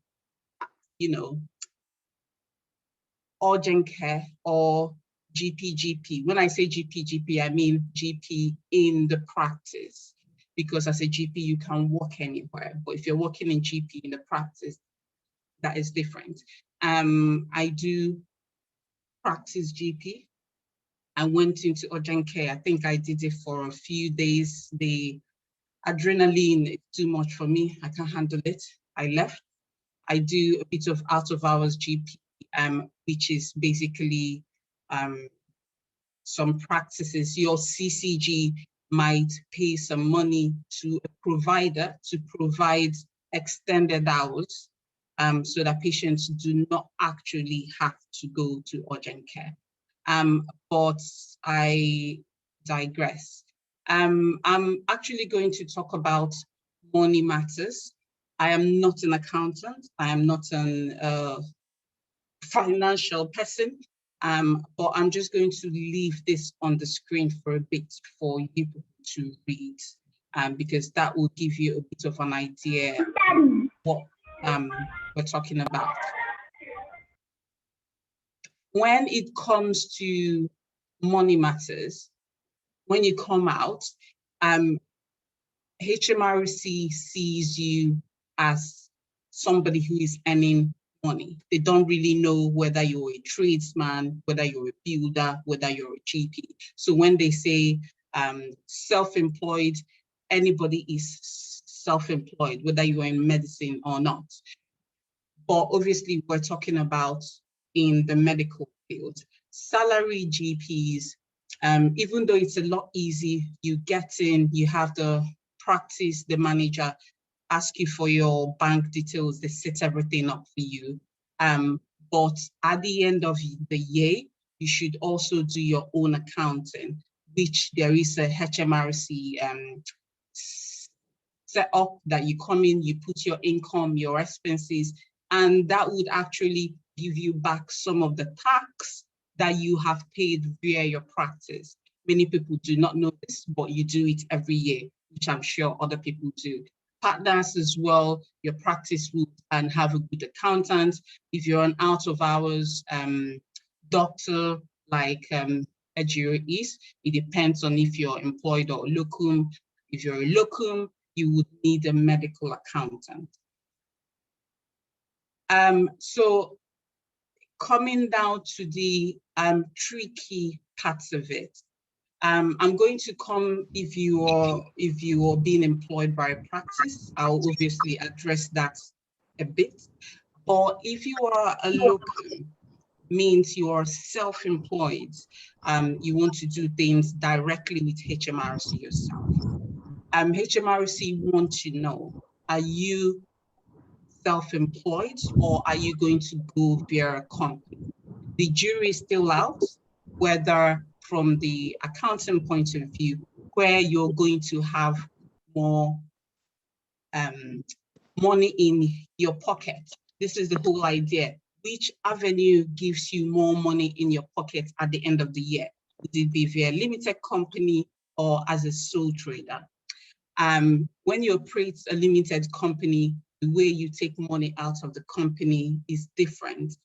urgent care or GP. When I say GP, I mean GP in the practice, because as a GP, you can work anywhere. But if you're working in GP in the practice, that is different. I do practice GP. I went into urgent care. I think I did it for a few days. The adrenaline is too much for me. I can't handle it. I left. I do a bit of out of hours GP, which is basically some practices. Your CCG might pay some money to a provider to provide extended hours, so that patients do not actually have to go to urgent care. But I digress. I'm actually going to talk about money matters. I am not an accountant. I am not an financial person, but I'm just going to leave this on the screen for a bit for you to read, because that will give you a bit of an idea what we're talking about. When it comes to money matters, when you come out, HMRC sees you as somebody who is earning money. They don't really know whether you're a tradesman, whether you're a builder, whether you're a GP. So when they say self-employed, anybody is self-employed, whether you're in medicine or not. But obviously, we're talking about in the medical field. Salary GPs, even though it's a lot easy, you get in, you have the practice, the manager ask you for your bank details, they set everything up for you. But at the end of the year, you should also do your own accounting, which there is a HMRC set up that you come in, you put your income, your expenses, and that would actually give you back some of the tax that you have paid via your practice. Many people do not know this, but you do it every year, which I'm sure other people do. Partners as well, your practice would and have a good accountant. If you're an out of hours doctor like Ejiro is, it depends on if you're employed or locum. If you're a locum, you would need a medical accountant. So coming down to the tricky parts of it, I'm going to come, if you are being employed by a practice, I'll obviously address that a bit. Or if you are a locum, means you are self-employed, you want to do things directly with HMRC yourself. HMRC want to know, are you self-employed or are you going to go via a company? The jury is still out, whether from the accounting point of view, where you're going to have more money in your pocket. This is the whole idea. which avenue gives you more money in your pocket at the end of the year? Would it be via limited company or as a sole trader? When you operate a limited company, the way you take money out of the company is different.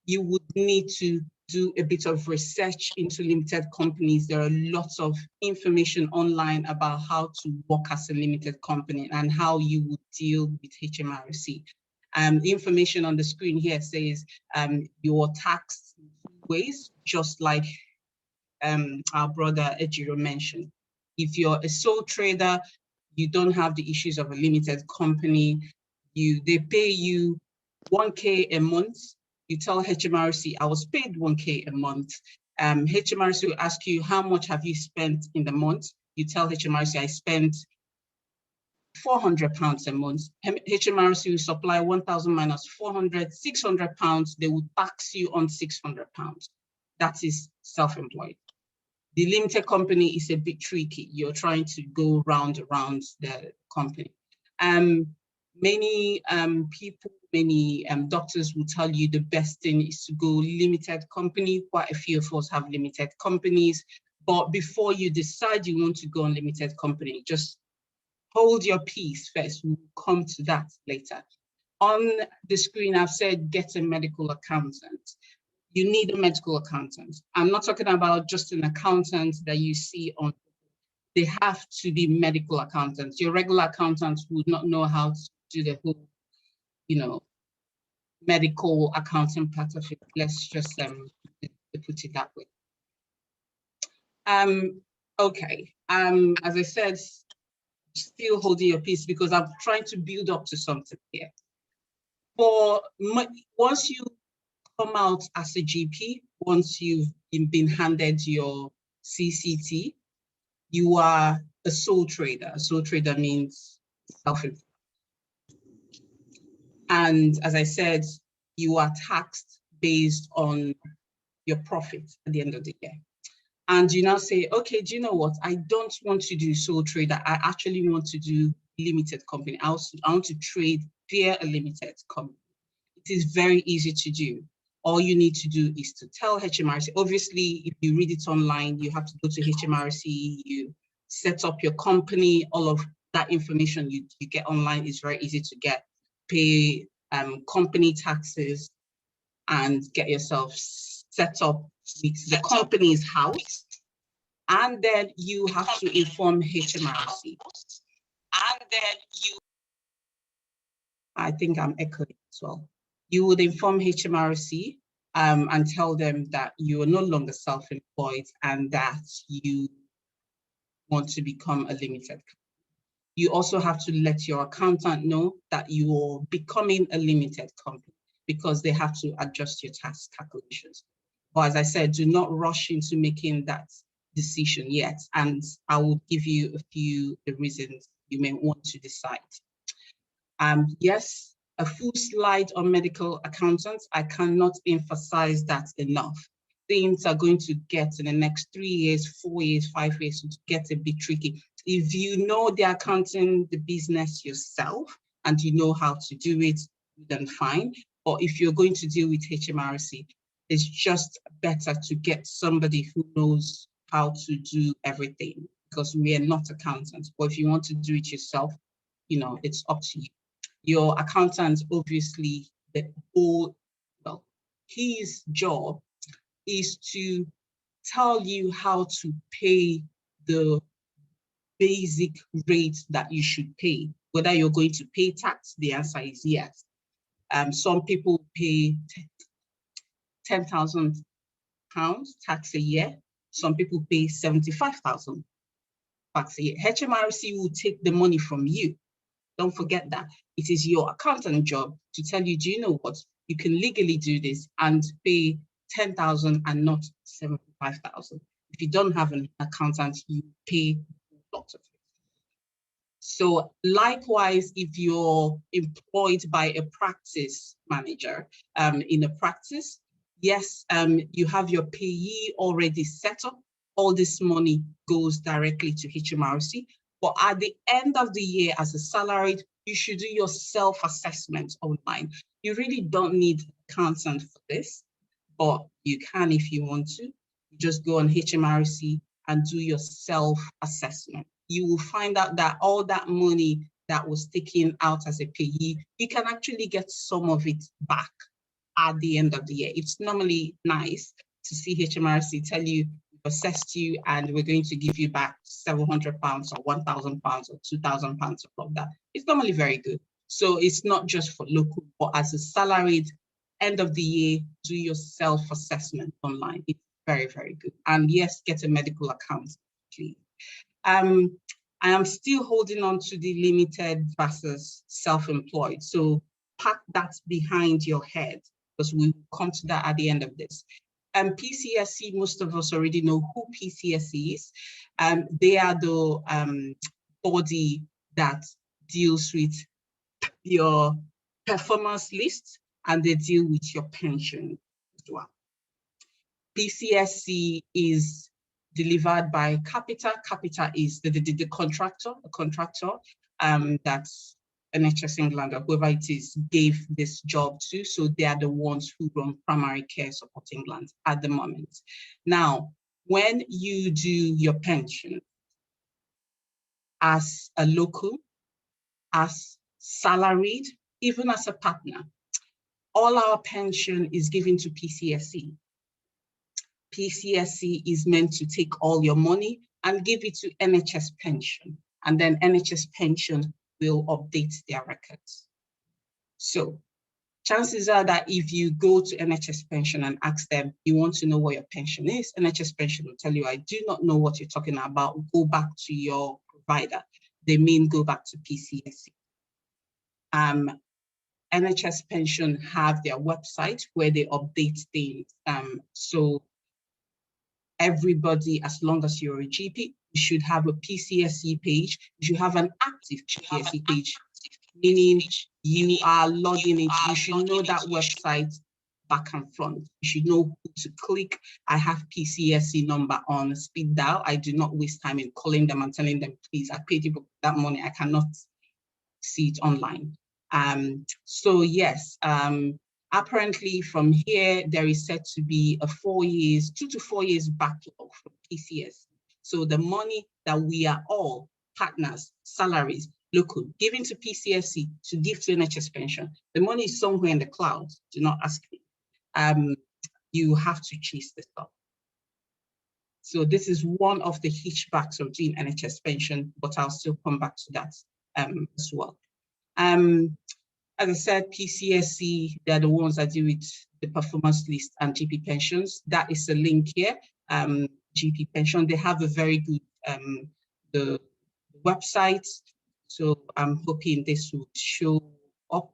You would need to do a bit of research into limited companies. There are lots of information online about how to work as a limited company and how you would deal with HMRC. The information on the screen here says you're taxed in 2 ways, just like our brother Ejiro mentioned. If you're a sole trader, you don't have the issues of a limited company. They pay you 1K a month. You tell HMRC, I was paid 1K a month. HMRC will ask you, how much have you spent in the month? You tell HMRC, I spent £400 a month. HMRC will supply 1,000 minus 400, £600. They will tax you on £600. That is self-employed. The limited company is a bit tricky. You're trying to go around the company. Many people, many doctors will tell you the best thing is to go limited company. Quite a few of us have limited companies, but before you decide you want to go on limited company, just hold your peace first. We'll come to that later. On the screen, I've said get a medical accountant. You need a medical accountant. I'm not talking about just an accountant that you see on, they have to be medical accountants. Your regular accountant would not know how to do the whole, medical accounting part of it. Let's just put it that way. Okay, as I said, still holding your peace because I'm trying to build up to something here. Once you come out as a GP, once you've been handed your CCT, you are a sole trader. A sole trader means self-employed. And as I said, you are taxed based on your profit at the end of the year. And you now say, okay, do you know what? I don't want to do sole trader. I actually want to do limited company. I want to trade via a limited company. It is very easy to do. All you need to do is to tell HMRC. Obviously, if you read it online, you have to go to HMRC, you set up your company, all of that information you get online is very easy to get. Pay company taxes and get yourself set up with the company's house. And then you have to inform HMRC. And then I think I'm echoing as well. You would inform HMRC and tell them that you are no longer self-employed and that you want to become a limited company. You also have to let your accountant know that you are becoming a limited company because they have to adjust your tax calculations. But as I said, do not rush into making that decision yet. And I will give you a few reasons you may want to decide. Yes, a full slide on medical accountants. I cannot emphasize that enough. Things are going to get in the next 3 years, 4 years, 5 years to get a bit tricky. If you know the accounting, the business yourself, and you know how to do it, then fine. Or if you're going to deal with HMRC, it's just better to get somebody who knows how to do everything because we are not accountants. But if you want to do it yourself, it's up to you. Your accountant, obviously, his job is to tell you how to pay the basic rate that you should pay. Whether you're going to pay tax, the answer is yes. Some people pay £10,000 tax a year. Some people pay £75,000 tax a year. HMRC will take the money from you. Don't forget that. It is your accountant job to tell you, do you know what? You can legally do this and pay £10,000 and not £75,000. If you don't have an accountant, you pay lots of it. So likewise, if you're employed by a practice manager in a practice, yes, you have your payee already set up. All this money goes directly to HMRC. But at the end of the year, as a salaried, you should do your self-assessment online. You really don't need accountant for this, but you can if you want to. You just go on HMRC and do your self-assessment. You will find out that all that money that was taken out as a payee, you can actually get some of it back at the end of the year. It's normally nice to see HMRC tell you, we've assessed you and we're going to give you back £700 or £1,000 or £2,000 of that. It's normally very good. So it's not just for local, but as a salaried, end of the year, do your self-assessment online. It's very, very good. And yes, get a medical account, please. I am still holding on to the limited versus self-employed. So park that behind your head, because we will come to that at the end of this. PCSE, most of us already know who PCSE is. They are the body that deals with your performance list, and they deal with your pension as well. PCSE is delivered by Capita. Capita is the contractor, that's NHS England or whoever it is gave this job to. So they are the ones who run primary care support England at the moment. Now, when you do your pension as a local, as salaried, even as a partner, all our pension is given to PCSE. PCSE is meant to take all your money and give it to NHS Pension, and then NHS Pension will update their records. So chances are that if you go to NHS Pension and ask them, you want to know what your pension is, NHS Pension will tell you, I do not know what you're talking about, go back to your provider. They mean go back to PCSE. NHS Pension have their website where they update things. So everybody, as long as you're a GP, you should have a PCSE page. You should have an active PCSE page, meaning you are logging in. You should know that website back and front. You should know who to click. I have PCSE number on speed dial. I do not waste time in calling them and telling them, please, I paid you that money. I cannot see it online. So yes, apparently from here, there is said to be a 2 to 4 years backlog from PCS. So the money that we are all partners, salaries, local, giving to PCSE to give to NHS Pension, the money is somewhere in the clouds. Do not ask me. You have to chase this up. So this is one of the hitchbacks of doing NHS Pension, but I'll still come back to that as well. As I said, PCSE, they're the ones that deal with the performance list and GP pensions. That is a link here. GP pension, they have a very good the website. So I'm hoping this will show up.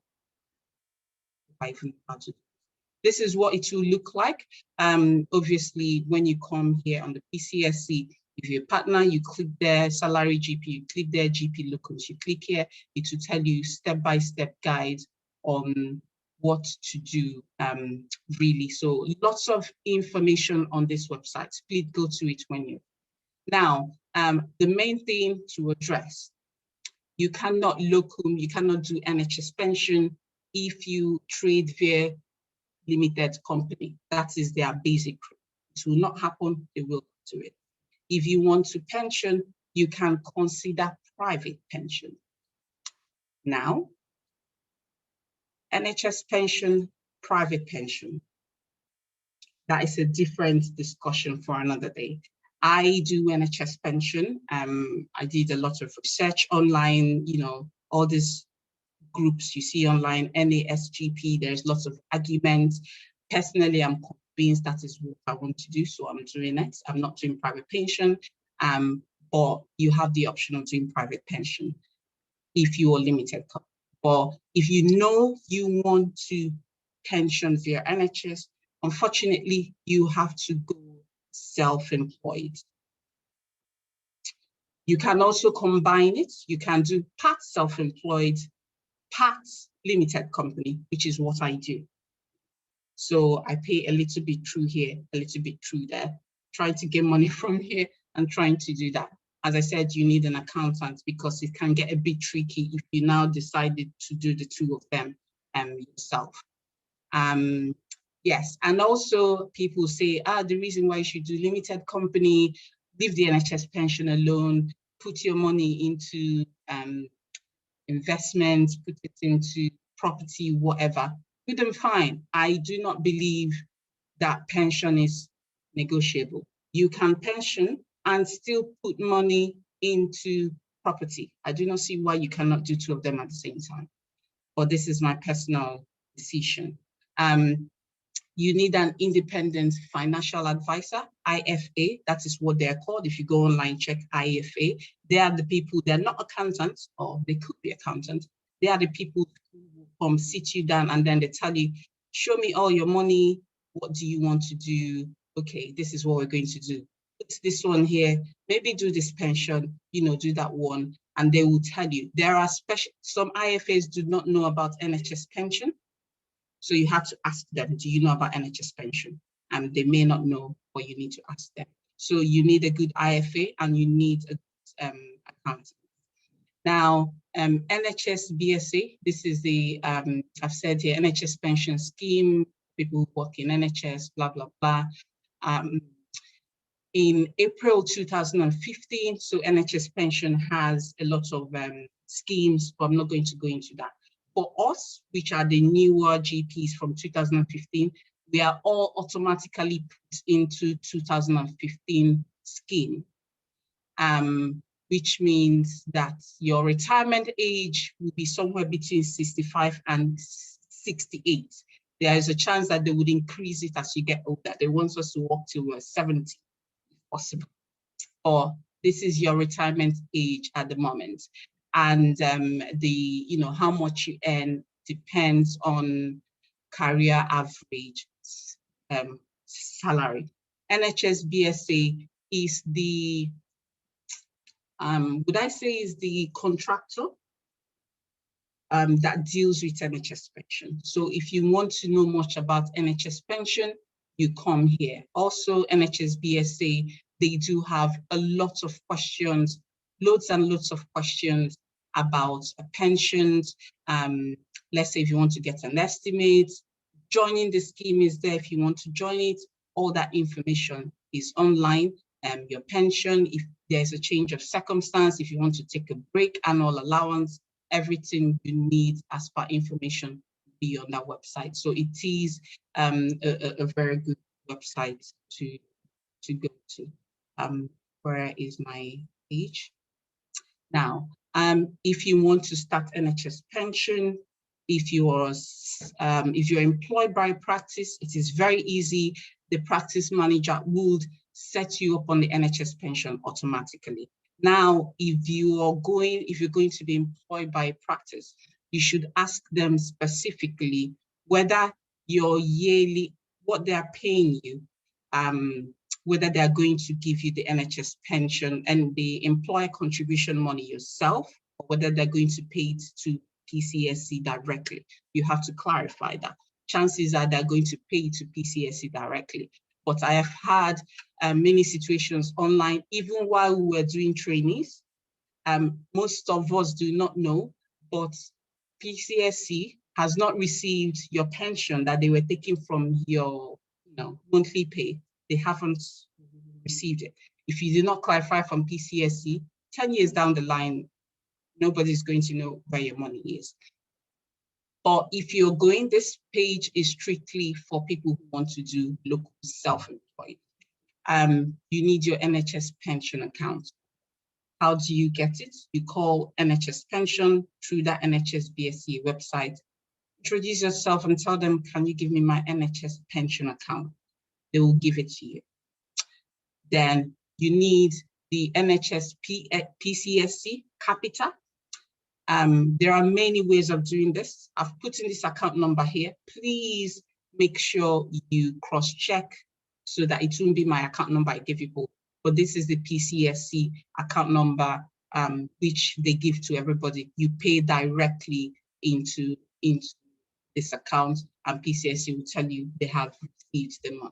This is what it will look like. Obviously, when you come here on the PCSE, if you're a partner, you click there, salary GP, you click there, GP locals, you click here, it will tell you step-by-step guide on what to do, really. So lots of information on this website. Please go to it when you. Now, the main thing to address, you cannot locum, you cannot do NHS Pension if you trade via limited company. That is their basic rule. It will not happen, they will do it. If you want to pension, you can consider private pension. Now, NHS pension, private pension. That is a different discussion for another day. I do NHS pension. I did a lot of research online, you know, all these groups you see online, NASGP, there's lots of arguments. Personally, I'm convinced that is what I want to do, so I'm doing it. I'm not doing private pension, but you have the option of doing private pension if you are limited. But if you know you want to pension via NHS, unfortunately, you have to go self-employed. You can also combine it. You can do part self-employed, part limited company, which is what I do. So I pay a little bit through here, a little bit through there, trying to get money from here and trying to do that. As I said, you need an accountant because it can get a bit tricky if you now decided to do the two of them yourself. Yes, and also people say, the reason why you should do limited company, leave the NHS pension alone, put your money into investments, put it into property, whatever. Good and fine. I do not believe that pension is negotiable. You can pension and still put money into property. I do not see why you cannot do two of them at the same time. But this is my personal decision. You need an independent financial advisor, IFA, that is what they're called. If you go online, check IFA. They are the people, they're not accountants, or they could be accountants. They are the people who sit you down and then they tell you, show me all your money. What do you want to do? Okay, this is what we're going to do. Put this one here, maybe do this pension, do that one. And they will tell you, there are some IFAs do not know about NHS pension. So you have to ask them, do you know about NHS pension? And they may not know, but you need to ask them. So you need a good IFA and you need a accountant. Now, NHS BSA, this is the, I've said here, NHS pension scheme, people who work in NHS, blah, blah, blah. In April 2015, so NHS pension has a lot of schemes, but I'm not going to go into that. For us, which are the newer GPs from 2015, we are all automatically put into 2015 scheme, which means that your retirement age will be somewhere between 65 and 68. There is a chance that they would increase it as you get older. They want us to work till we're 70, if possible. Or this is your retirement age at the moment. And how much you earn depends on career average salary. NHS BSA is the, would I say is the contractor that deals with NHS pension. So if you want to know much about NHS pension, you come here. Also, NHS BSA, they do have a lot of questions, loads and loads of questions about pensions. Let's say if you want to get an estimate, joining the scheme is there if you want to join it. All that information is online. Your pension, if there's a change of circumstance, if you want to take a break, annual allowance, everything you need as per information be on that website. So it is a very good website to go to. Where is my page? Now, if you want to start NHS pension, if you're employed by practice, it is very easy. The practice manager would set you up on the NHS pension automatically. Now, if you're going to be employed by practice, you should ask them specifically whether your yearly, what they are paying you, whether they are going to give you the NHS pension and the employer contribution money yourself, or whether they're going to pay it to PCSC directly. You have to clarify that. Chances are they're going to pay it to PCSC directly. But I have had many situations online, even while we were doing trainees. Most of us do not know, but PCSC has not received your pension that they were taking from your monthly pay. They haven't received it. If you do not clarify from PCSC, 10 years down the line, nobody's going to know where your money is. Or if you're going, this page is strictly for people who want to do local self-employed. You need your NHS pension account. How do you get it? You call NHS pension through that NHS BSc website. Introduce yourself and tell them, can you give me my NHS pension account? They will give it to you. Then you need the NHS PCSC capita. There are many ways of doing this. I've put in this account number here. Please make sure you cross-check so that it won't be my account number I give you both. But this is the PCSC account number, which they give to everybody. You pay directly into this account, and PCSC will tell you they have received the money.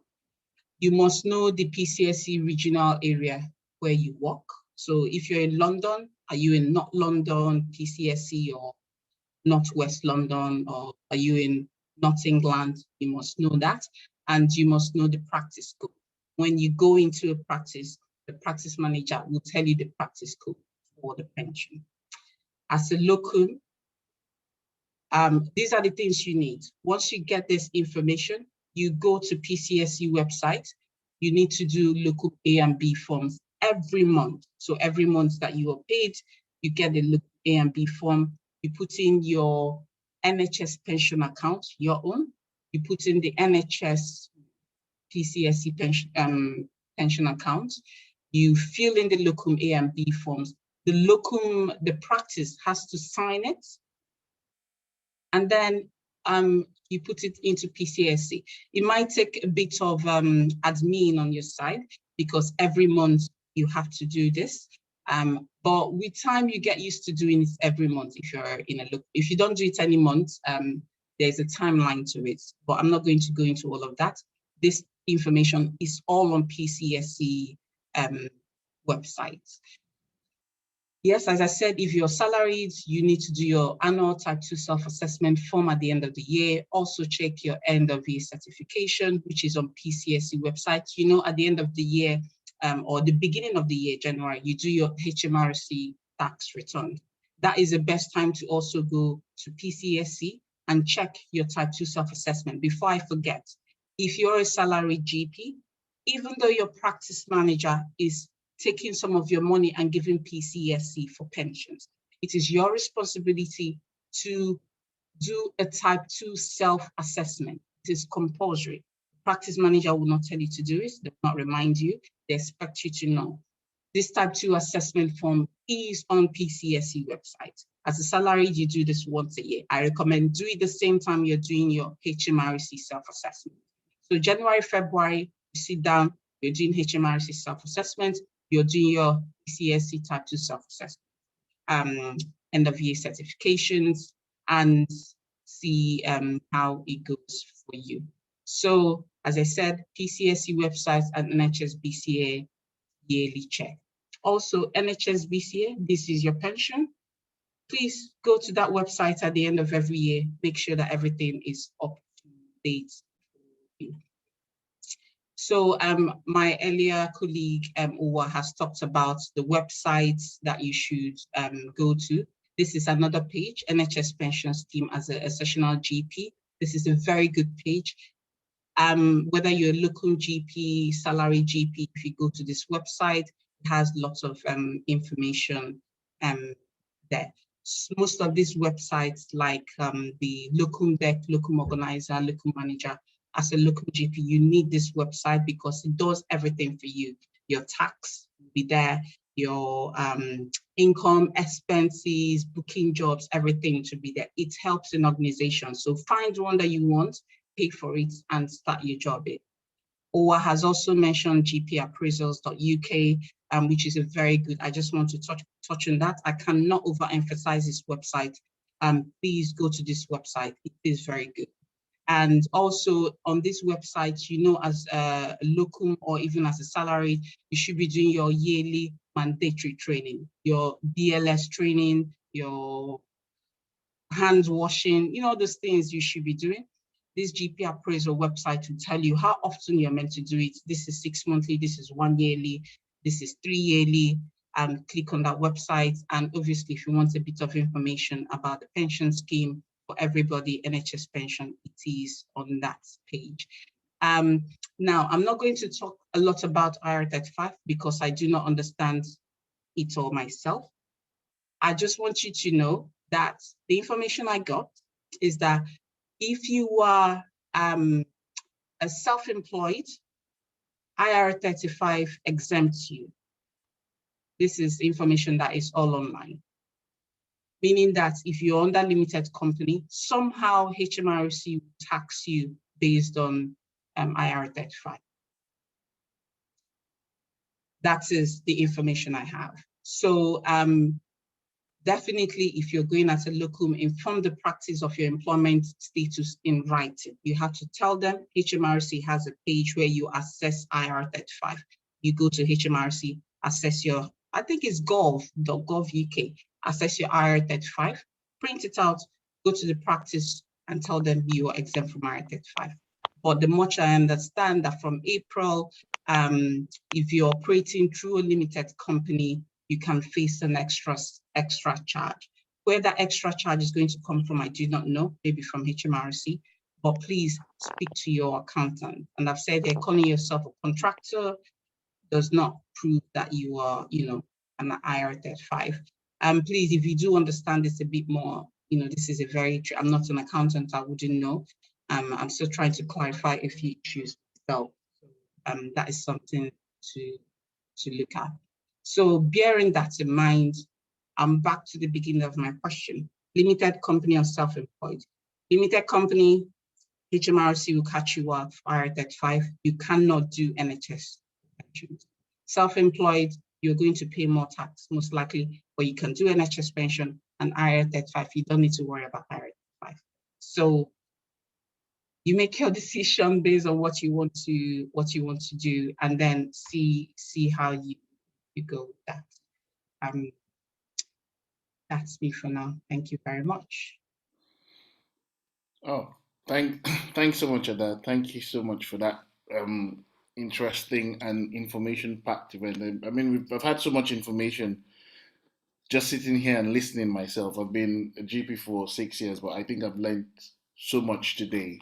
You must know the PCSC regional area where you work. So if you're in London, are you in North London PCSC or Northwest London, or are you in not England. You must know that. And you must know the practice code. When you go into a practice, the practice manager will tell you the practice code for the pension. As a locum, these are the things you need. Once you get this information, you go to PCSE website. You need to do local A and B forms every month. So every month that you are paid, you get the local A and B form. You put in your NHS pension account, your own. You put in the NHS PCSE pension account. You fill in the locum A and B forms. The practice has to sign it. And then you put it into PCSE. It might take a bit of admin on your side because every month you have to do this. But with time, you get used to doing it every month. If you don't do it any month, there's a timeline to it. But I'm not going to go into all of that. This information is all on PCSE website. Yes, as I said, if you're salaried, you need to do your annual Type 2 self-assessment form at the end of the year. Also check your end of year certification, which is on PCSE website. You know, at the end of the year or the beginning of the year, January, you do your HMRC tax return. That is the best time to also go to PCSE and check your Type 2 self-assessment. Before I forget, if you're a salaried GP, even though your practice manager is taking some of your money and giving PCSE for pensions, it is your responsibility to do a Type 2 self-assessment. It is compulsory. Practice manager will not tell you to do it. They will not remind you. They expect you to know. This Type 2 assessment form is on PCSE website. As a salaried, you do this once a year. I recommend do it the same time you're doing your HMRC self-assessment. So January, February, you sit down, you're doing HMRC self-assessment, you're doing your PCSE Type 2 self-assessment, end of year certifications, and see how it goes for you. So, as I said, PCSE website and NHS BCA yearly check. Also, NHS BCA, this is your pension. Please go to that website at the end of every year. Make sure that everything is up to date. So my earlier colleague, Uwa, has talked about the websites that you should go to. This is another page, NHS Pension Scheme as a sessional GP. This is a very good page. Whether you're a local GP, salary GP, if you go to this website, it has lots of information there. Most of these websites, like the locum deck, locum organizer, locum manager, as a local GP, you need this website because it does everything for you. Your tax will be there, your income, expenses, booking jobs, everything to be there. It helps an organization. So find one that you want, pay for it, and start your job in. Owa has also mentioned Appraisals.uk, which is a very good. I just want to touch on that. I cannot overemphasize this website. Please go to this website. It is very good. And also on this website, you know, as a locum or even as a salary, you should be doing your yearly mandatory training, your BLS training, your hand washing, you know, those things you should be doing. This GP appraisal website will tell you how often you're meant to do it. This is 6 monthly, this is 1 yearly, this is 3 yearly. Click on that website. And obviously, if you want a bit of information about the pension scheme for everybody, NHS Pension, it is on that page. Now, I'm not going to talk a lot about IR35 because I do not understand it all myself. I just want you to know that the information I got is that if you are a self-employed, IR35 exempts you. This is information that is all online. Meaning that if you're under limited company, somehow HMRC will tax you based on IR35. That is the information I have. So definitely, if you're going as a locum, inform the practice of your employment status in writing. You have to tell them. HMRC has a page where you assess IR35. You go to HMRC, assess your, I think it's gov.gov UK, assess your IR35, print it out, go to the practice and tell them you are exempt from IR35. But the much I understand that from April, if you're operating through a limited company, you can face an extra charge. Where that extra charge is going to come from, I do not know, maybe from HMRC, but please speak to your accountant. And I've said they're calling yourself a contractor does not prove that you are, an IR35. Please, if you do understand this a bit more, this is I'm not an accountant, I wouldn't know. I'm still trying to clarify a few issues. So that is something to look at. So bearing that in mind, I'm back to the beginning of my question. Limited company or self-employed. Limited company, HMRC will catch you off IR35. You cannot do NHS pensions. Self-employed, you're going to pay more tax, most likely, but you can do NHS pension and IR35. You don't need to worry about IR35. So you make your decision based on what you want to do, and then see how you go with that. That's me for now. Thank you very much.
Oh, thanks so much, Ada. Thank you so much for that interesting and information-packed event. I mean, I've had so much information just sitting here and listening myself. I've been a GP for 6 years, but I think I've learned so much today.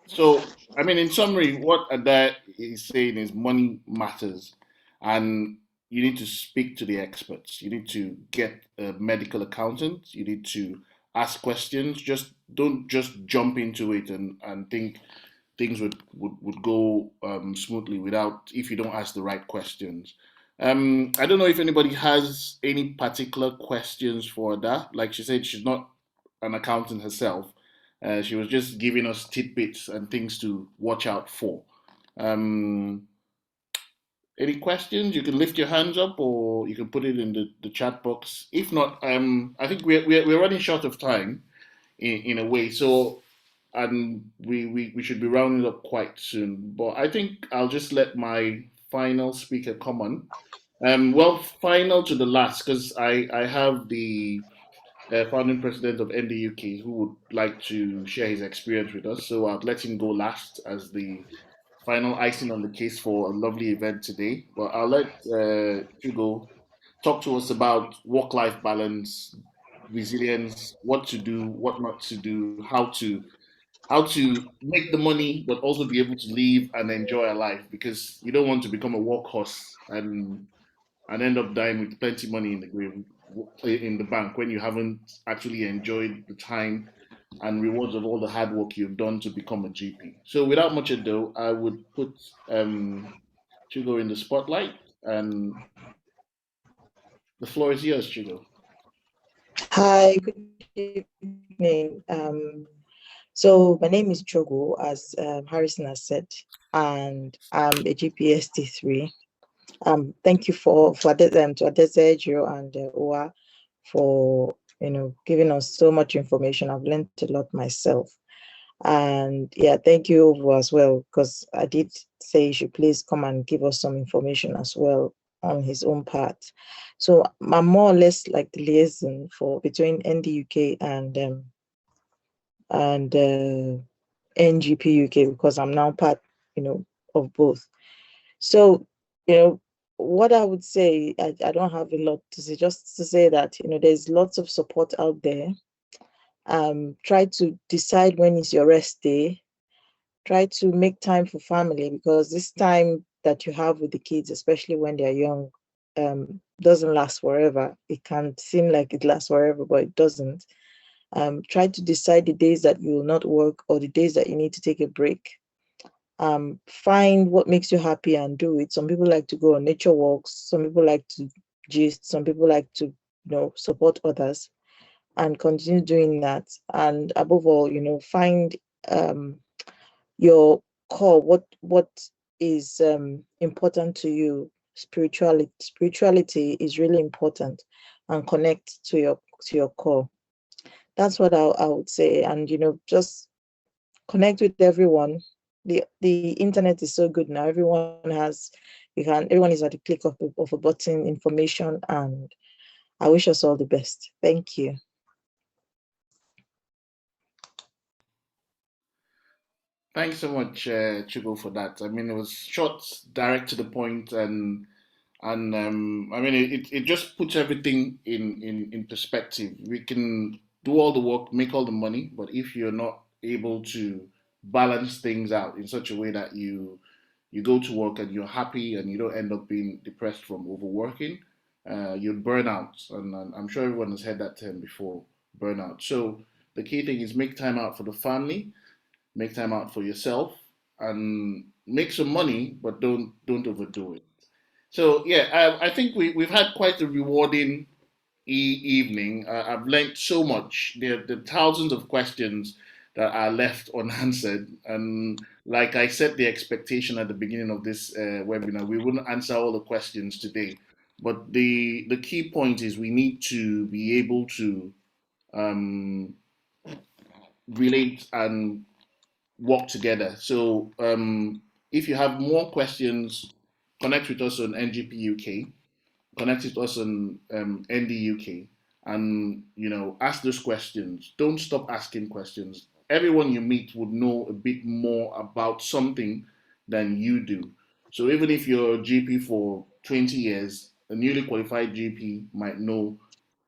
So, I mean, in summary, what Ada is saying is money matters, and you need to speak to the experts. You need to get a medical accountant. You need to ask questions. Don't just jump into it and think things would go smoothly if you don't ask the right questions. I don't know if anybody has any particular questions for that. Like she said, she's not an accountant herself. She was just giving us tidbits and things to watch out for. Any questions? You can lift your hands up, or you can put it in the chat box. If not, I think we're running short of time in a way. So, and we should be rounding up quite soon. But I think I'll just let my final speaker come on. Well, final to the last, because I have the founding president of NDUK who would like to share his experience with us. So I'll let him go last as the final icing on the case for a lovely event today. But I'll let Hugo talk to us about work-life balance, resilience, what to do, what not to do, how to make the money, but also be able to live and enjoy a life, because you don't want to become a workhorse and end up dying with plenty of money in the grave, in the bank, when you haven't actually enjoyed the time and rewards of all the hard work you've done to become a GP. So without much ado, I would put Chigo in the spotlight, and the floor is yours, Chigo.
Hi, good evening. So my name is Chogo, as Harrison has said, and I'm a GPS T3. Thank you to Adeze, and Oa for giving us so much information. I've learned a lot myself, and yeah, thank you Ovo as well, because I did say you should please come and give us some information as well on his own part. So I'm more or less like the liaison between NDUK and NGP UK, because I'm now part of both. So what I would say, I don't have a lot to say, just to say that there's lots of support out there. Try to decide when is your rest day. Try to make time for family, because this time that you have with the kids, especially when they're young, doesn't last forever. It can seem like it lasts forever, but it doesn't. Try to decide the days that you will not work, or the days that you need to take a break. Find what makes you happy and do it. Some people like to go on nature walks, some people like to gist, some people like to support others, and continue doing that. And above all, find your core, what is important to you. Spirituality is really important, and connect to your core. That's what I would say. And just connect with everyone. The internet is so good now. Everyone is at the click of a button, information, and I wish us all the best. Thank you.
Thanks so much, Chigo, for that. I mean, it was short, direct to the point, and I mean, it just puts everything in perspective. We can do all the work, make all the money, but if you're not able to balance things out in such a way that you go to work and you're happy and you don't end up being depressed from overworking, you'll burn out. And I'm sure everyone has heard that term before, burnout. So the key thing is make time out for the family, make time out for yourself, and make some money, but don't overdo it. So yeah, I think we've had quite a rewarding evening. I've learned so much. There are thousands of questions that are left unanswered, and like I set the expectation at the beginning of this webinar, we wouldn't answer all the questions today. But the key point is we need to be able to um, relate and work together. So if you have more questions, connect with us on NGP UK, connect with us on NDUK, and ask those questions. Don't stop asking questions. Everyone you meet would know a bit more about something than you do. So even if you're a GP for 20 years, a newly qualified GP might know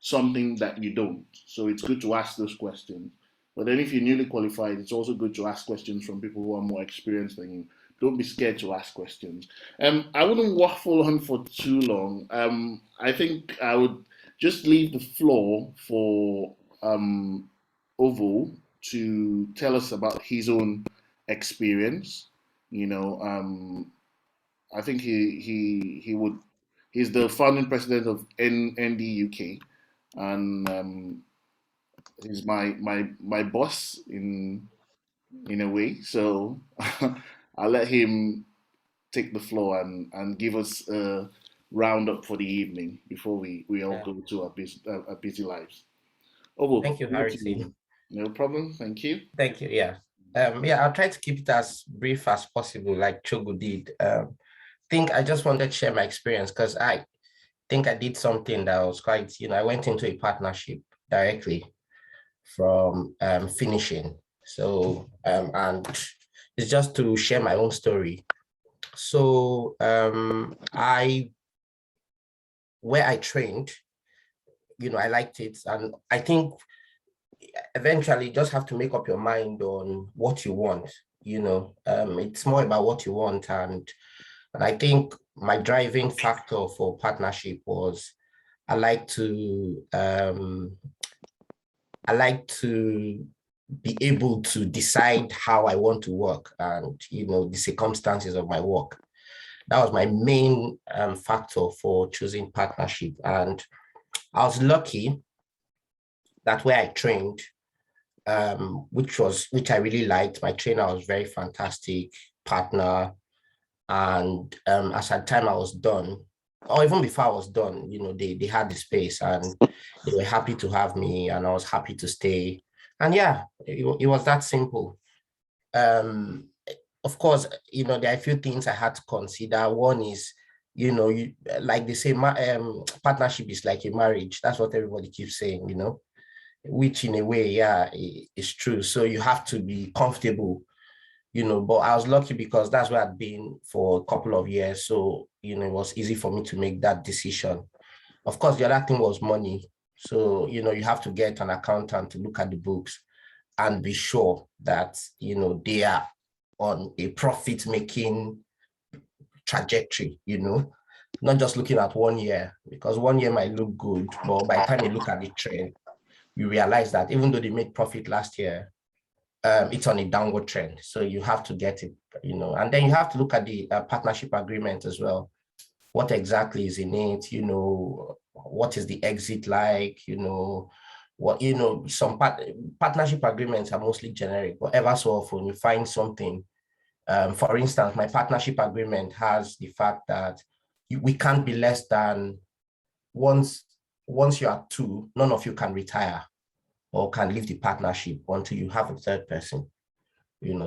something that you don't. So it's good to ask those questions. But then if you're newly qualified, it's also good to ask questions from people who are more experienced than you. Don't be scared to ask questions. I wouldn't waffle on for too long. I think I would just leave the floor for Ovo to tell us about his own experience. I think he would. He's the founding president of NDUK, and he's my boss in a way. So I'll let him take the floor and give us a roundup for the evening before we all go to our busy lives. Oh,
Thank you,
over
Harry.
to you. No problem. Thank you.
Thank you. Yeah. Yeah, I'll try to keep it as brief as possible, like Chogu did. Think I just wanted to share my experience because I think I did something that was quite, I went into a partnership directly from finishing. So, and it's just to share my own story. So where I trained, I liked it. And I think eventually you just have to make up your mind on what you want. It's more about what you want. And I think my driving factor for partnership was I like to be able to decide how I want to work and, the circumstances of my work. That was my main factor for choosing partnership. And I was lucky that where I trained, which I really liked, my trainer was very fantastic partner. And as at the time I was done, or even before I was done, they had the space and they were happy to have me and I was happy to stay. And yeah, it was that simple. Of course, there are a few things I had to consider. One is, like they say, partnership is like a marriage. That's what everybody keeps saying, which in a way, yeah, is true. So you have to be comfortable, but I was lucky because that's where I'd been for a couple of years. So, it was easy for me to make that decision. Of course, the other thing was money. So, you have to get an accountant to look at the books and be sure that, they are on a profit-making trajectory, not just looking at 1 year, because 1 year might look good, but by the time you look at the trend, you realize that even though they made profit last year, it's on a downward trend. So you have to get it, and then you have to look at the partnership agreement as well. What exactly is in it? What is the exit like? Some partnership agreements are mostly generic, but ever so often you find something. For instance, my partnership agreement has the fact that we can't be less than once you are two, none of you can retire or can leave the partnership until you have a third person.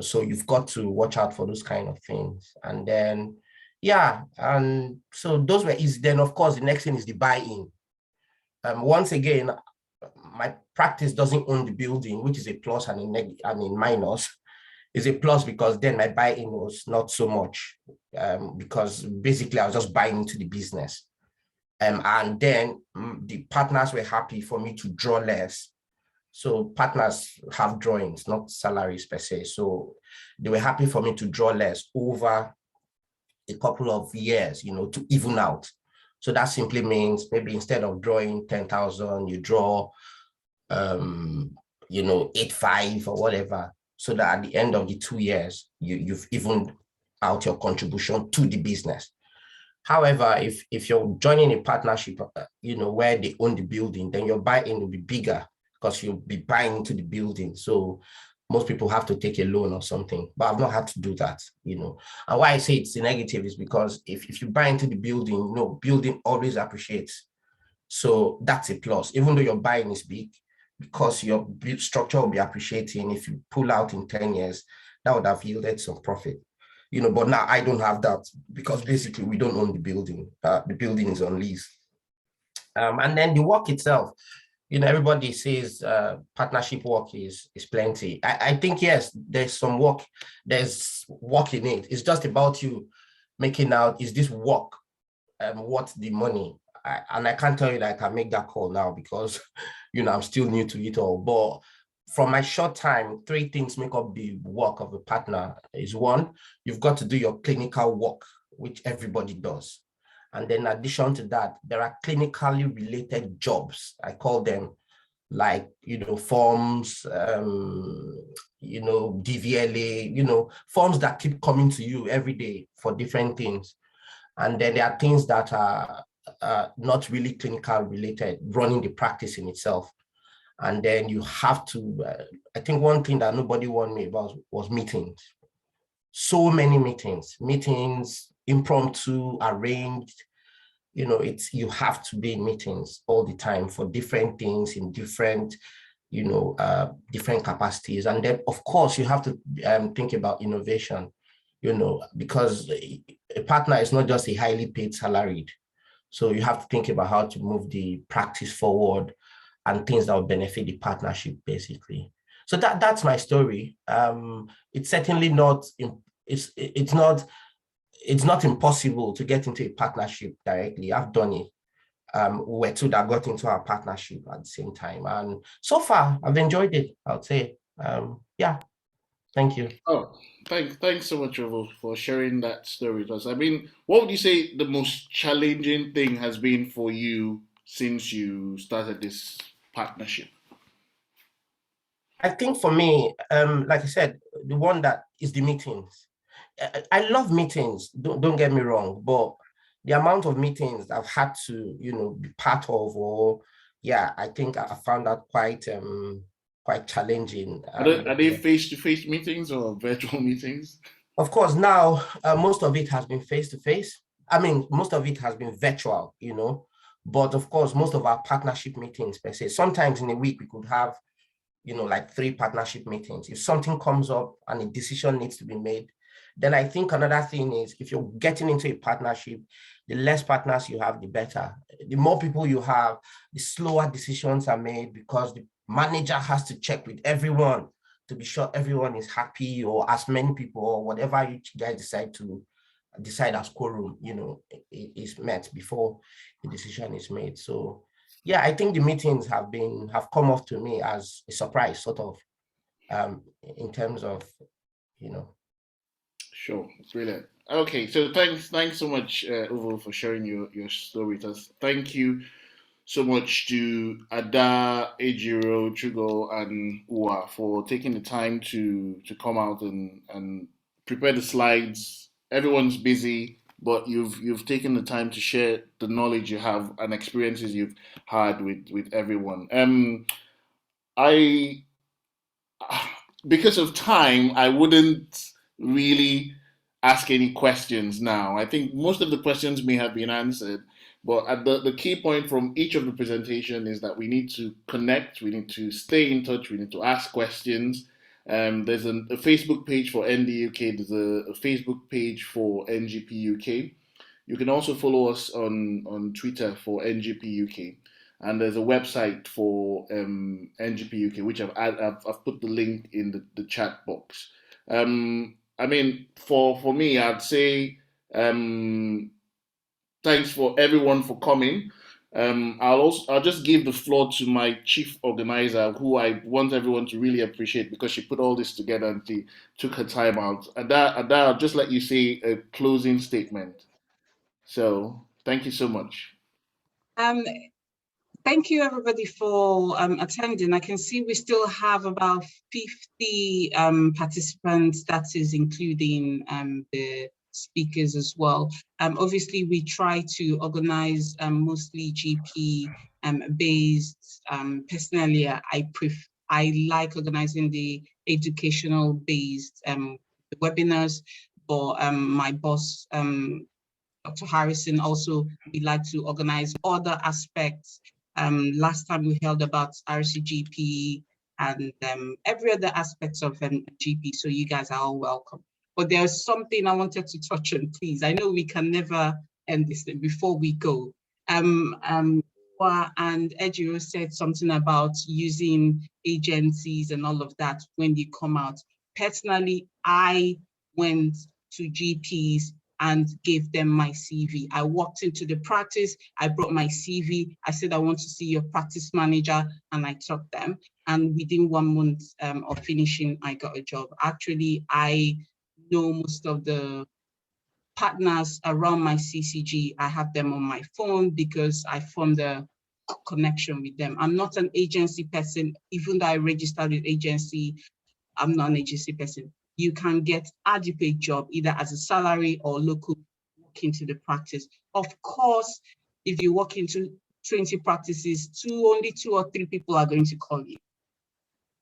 So you've got to watch out for those kind of things. And then, yeah, and so those were easy. Then, of course, the next thing is the buy-in. Once again, my practice doesn't own the building, which is a plus and a minus. It's a plus because then my buy-in was not so much, because basically I was just buying into the business. And then the partners were happy for me to draw less. So partners have drawings, not salaries per se. So they were happy for me to draw less over a couple of years, to even out. So that simply means maybe instead of drawing 10,000, you draw, 8.5 or whatever. So that at the end of the 2 years, you've evened out your contribution to the business. However, if you're joining a partnership, where they own the building, then your buy-in will be bigger because you'll be buying into the building. So most people have to take a loan or something, but I've not had to do that, And why I say it's a negative is because if you buy into the building, building always appreciates. So that's a plus, even though your buying is big, because your structure will be appreciating. If you pull out in 10 years, that would have yielded some profit. But now I don't have that because basically we don't own the building. The building is on lease. And then the work itself, everybody says partnership work is plenty. I think, yes, there's some work, there's work in it. It's just about you making out, is this work worth the money? And I can't tell you that I can make that call now because, I'm still new to it all. But from my short time, 3 things make up the work of a partner. Is one, you've got to do your clinical work, which everybody does. And then in addition to that, there are clinically related jobs. I call them like, forms, DVLA, forms that keep coming to you every day for different things. And then there are things that are not really clinical related, running the practice in itself. And then you have to, I think one thing that nobody warned me about was meetings. So many meetings, impromptu, arranged, you have to be in meetings all the time for different things in different, different capacities. And then of course you have to think about innovation, because a partner is not just a highly paid salaried. So you have to think about how to move the practice forward and things that will benefit the partnership, basically. So that's my story. It's certainly not, it's not impossible to get into a partnership directly. I've done it. We're two that got into our partnership at the same time. And so far, I've enjoyed it, I would say. Yeah, thank you.
Oh, thanks so much, Revo, for sharing that story with us. I mean, what would you say the most challenging thing has been for you since you started this partnership?
I think for me, like I said, the one that is the meetings. I love meetings, don't get me wrong, but the amount of meetings I've had to, be part of, I think I found that quite challenging.
Are they face-to-face meetings or virtual meetings?
Of course, now most of it has been face-to-face. I mean, most of it has been virtual, but of course, most of our partnership meetings, per se, sometimes in a week we could have, like 3 partnership meetings. If something comes up and a decision needs to be made, then I think another thing is if you're getting into a partnership, the less partners you have, the better. The more people you have, the slower decisions are made because the manager has to check with everyone to be sure everyone is happy, or as many people or whatever you guys decide as quorum, is met before the decision is made. So yeah, I think the meetings have come off to me as a surprise, sort of, in terms of,
Sure, brilliant. Okay, so thanks so much, Uvo, for sharing your story with us. Thank you so much to Ada, Ejiro, Chugo, and Ua for taking the time to come out and prepare the slides. Everyone's busy, but you've taken the time to share the knowledge you have and experiences you've had with everyone. I because of time, I wouldn't really ask any questions now. I think most of the questions may have been answered, but at the key point from each of the presentation is that we need to connect, we need to stay in touch, we need to ask questions. There's a Facebook page for NDUK, there's a Facebook page for NGP UK. You can also follow us on Twitter for NGP UK. And there's a website for NGP UK, which I've put the link in the chat box. I mean, for me, I'd say thanks for everyone for coming. I'll just give the floor to my chief organizer, who I want everyone to really appreciate because she put all this together and she took her time out. Ada, I'll just let you say a closing statement. So thank you so much.
Um, Thank you, everybody, for attending. I can see we still have about 50 participants, that is including the speakers as well. Obviously, we try to organize mostly GP based. Personally, I like organizing the educational based webinars, but my boss, Dr. Harrison, also we like to organize other aspects. Last time we held about RCGP and every other aspect of GP, so you guys are all welcome. But there's something I wanted to touch on, please. I know we can never end this thing before we go. And Ejiro said something about using agencies and all of that when you come out. Personally, I went to GPs and gave them my CV. I walked into the practice, I brought my CV, I said, I want to see your practice manager, and I took them. And within 1 month of finishing, I got a job. Actually, I know most of the partners around my CCG. I have them on my phone because I formed a connection with them. I'm not an agency person, even though I registered with agency, I'm not an agency person. You can get adequate job either as a salary or local, walk into the practice. Of course, if you walk into 20 practices, only two or three people are going to call you.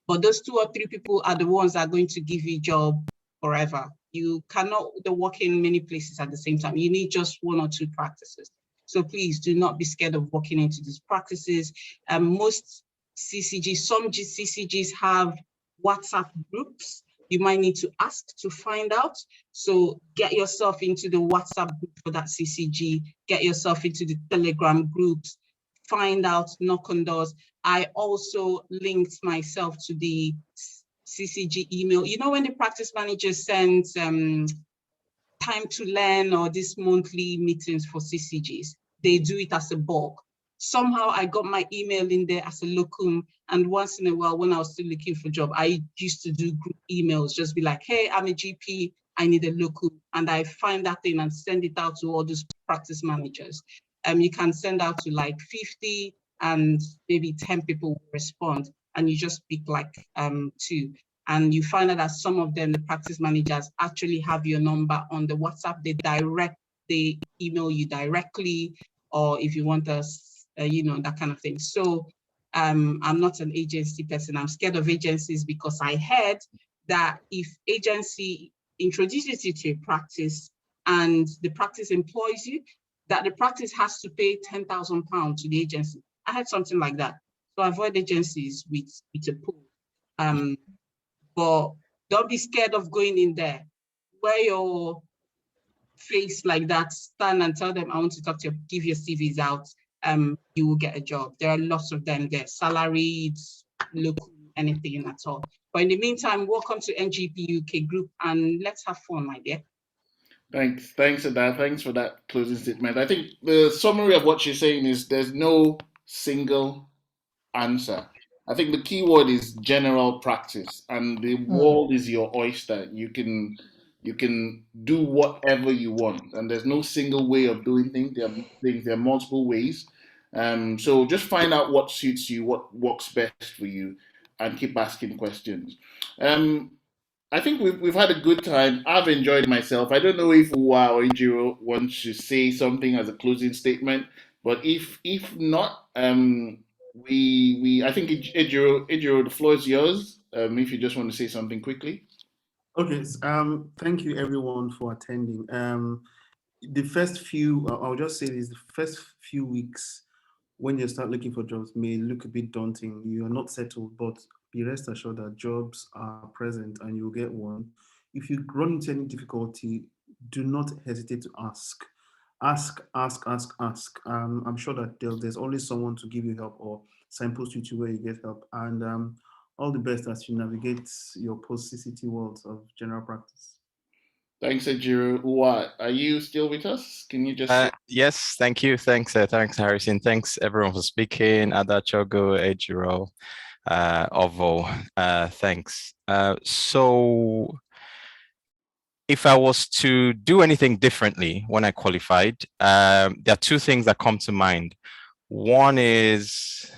But those 2 or 3 people are the ones that are going to give you job forever. You cannot work in many places at the same time. You need just 1 or 2 practices. So please do not be scared of walking into these practices. Most CCGs, some CCGs have WhatsApp groups. You might need to ask to find out. So get yourself into the WhatsApp group for that CCG, get yourself into the Telegram groups, find out, knock on doors. I also linked myself to the CCG email. You know, when the practice manager sends time to learn or these monthly meetings for CCGs, they do it as a bulk. Somehow I got my email in there as a locum, and once in a while when I was still looking for a job, I used to do group emails, just be like, hey, I'm a GP, I need a locum, and I find that thing and send it out to all those practice managers. You can send out to like 50 and maybe 10 people will respond, and you just pick like 2. And you find out that some of them, the practice managers, actually have your number on the WhatsApp. They email you directly, or if you want us, you know, that kind of thing. So I'm not an agency person. I'm scared of agencies because I heard that if agency introduces you to a practice and the practice employs you, that the practice has to pay £10,000 to the agency. I had something like that. So avoid agencies with a pool. But don't be scared of going in there. Wear your face like that, stand and tell them, I want to talk to you, give your CVs out, you will get a job. There are lots of them there, salaries, local, anything at all. But in the meantime, welcome to NGP UK group and let's have fun, my dear.
Thanks for that. Thanks for that closing statement. I think the summary of what she's saying is there's no single answer. I think the key word is general practice, and the world is your oyster. You can do whatever you want, and there's no single way of doing things. There are multiple ways. So just find out what suits you, what works best for you, and keep asking questions. I think we've had a good time. I've enjoyed myself. I don't know if Uwa or Ijiro wants to say something as a closing statement, but if not, we I think Ijiro, the floor is yours. If you just want to say something quickly.
Okay. Thank you everyone for attending. The first few, I'll just say this: the first few weeks when you start looking for jobs may look a bit daunting. You are not settled, but be rest assured that jobs are present and you'll get one. If you run into any difficulty, do not hesitate to ask. Ask. I'm sure that there's always someone to give you help or signpost you to where you get help. And all the best as you navigate your post-Cct world of general practice.
Thanks, Ejiro. Uwa, are you still with us? Can you just...
Yes, thank you. Thanks, Harrison. Thanks, everyone, for speaking. Ada, Chogo, Ejiro, Ovo, thanks. So if I was to do anything differently when I qualified, there are two things that come to mind. One is...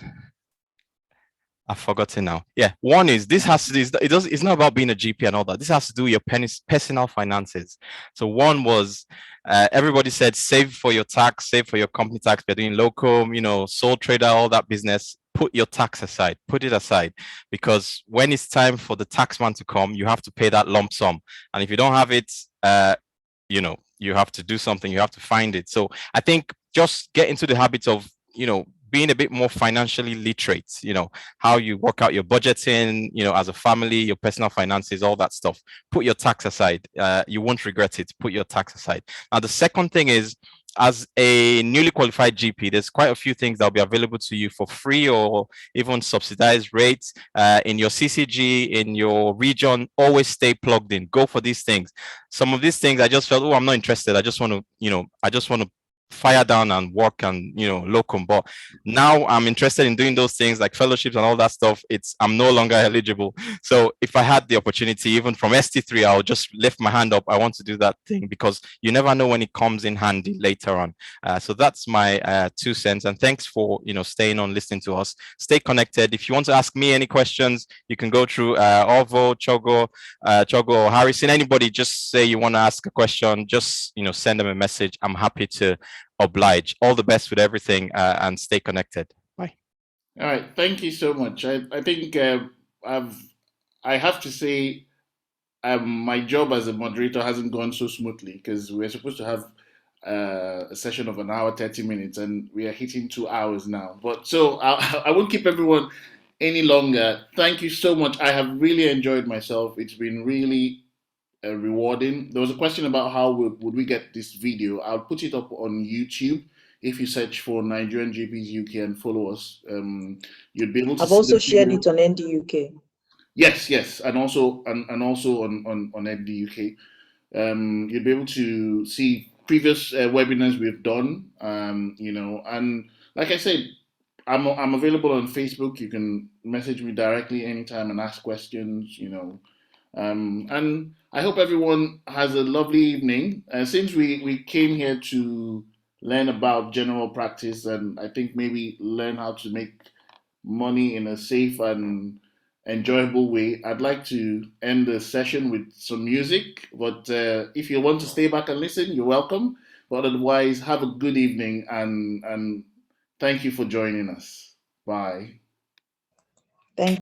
I've forgotten now. Yeah, one is this has to do, it's not about being a GP and all that. This has to do with your personal finances. So one was everybody said save for your tax, save for your company tax. You're doing locum, sole trader, all that business. Put your tax aside, put it aside, because when it's time for the taxman to come, you have to pay that lump sum. And if you don't have it, you have to do something, you have to find it. So I think just get into the habit of, being a bit more financially literate, how you work out your budgeting, as a family, your personal finances, all that stuff. Put your tax aside. You won't regret it. Put your tax aside. Now, the second thing is, as a newly qualified GP, there's quite a few things that will be available to you for free or even subsidized rates in your CCG, in your region. Always stay plugged in. Go for these things. Some of these things I just felt, I'm not interested. I just want to fire down and work and locum, but now I'm interested in doing those things like fellowships and all that stuff. I'm no longer eligible. So if I had the opportunity, even from ST3, I'll just lift my hand up. I want to do that thing, because you never know when it comes in handy later on. So that's my 2 cents, and thanks for staying on, listening to us. Stay connected. If you want to ask me any questions, you can go through Ovo, Chogo, or Harrison. Anybody, just say you want to ask a question, just send them a message. I'm happy to oblige. All the best with everything, and stay connected. Bye.
All right, thank you so much. I think I have to say my job as a moderator hasn't gone so smoothly, because we're supposed to have a session of 1 hour 30 minutes, and we are hitting 2 hours now. But so I won't keep everyone any longer. Thank you so much. I have really enjoyed myself. It's been really rewarding. There was a question about how would we get this video. I'll put it up on YouTube. If you search for Nigerian GPs UK and follow us, you'd be able to
I've
see
also
the
shared
video.
it on NDUK.
Yes, and also on NDUK. You'll be able to see previous webinars we've done. And like I said, I'm available on Facebook. You can message me directly anytime and ask questions. And I hope everyone has a lovely evening. Since we came here to learn about general practice, and I think maybe learn how to make money in a safe and enjoyable way, I'd like to end the session with some music. But if you want to stay back and listen, you're welcome. But otherwise, have a good evening, and thank you for joining us. Bye.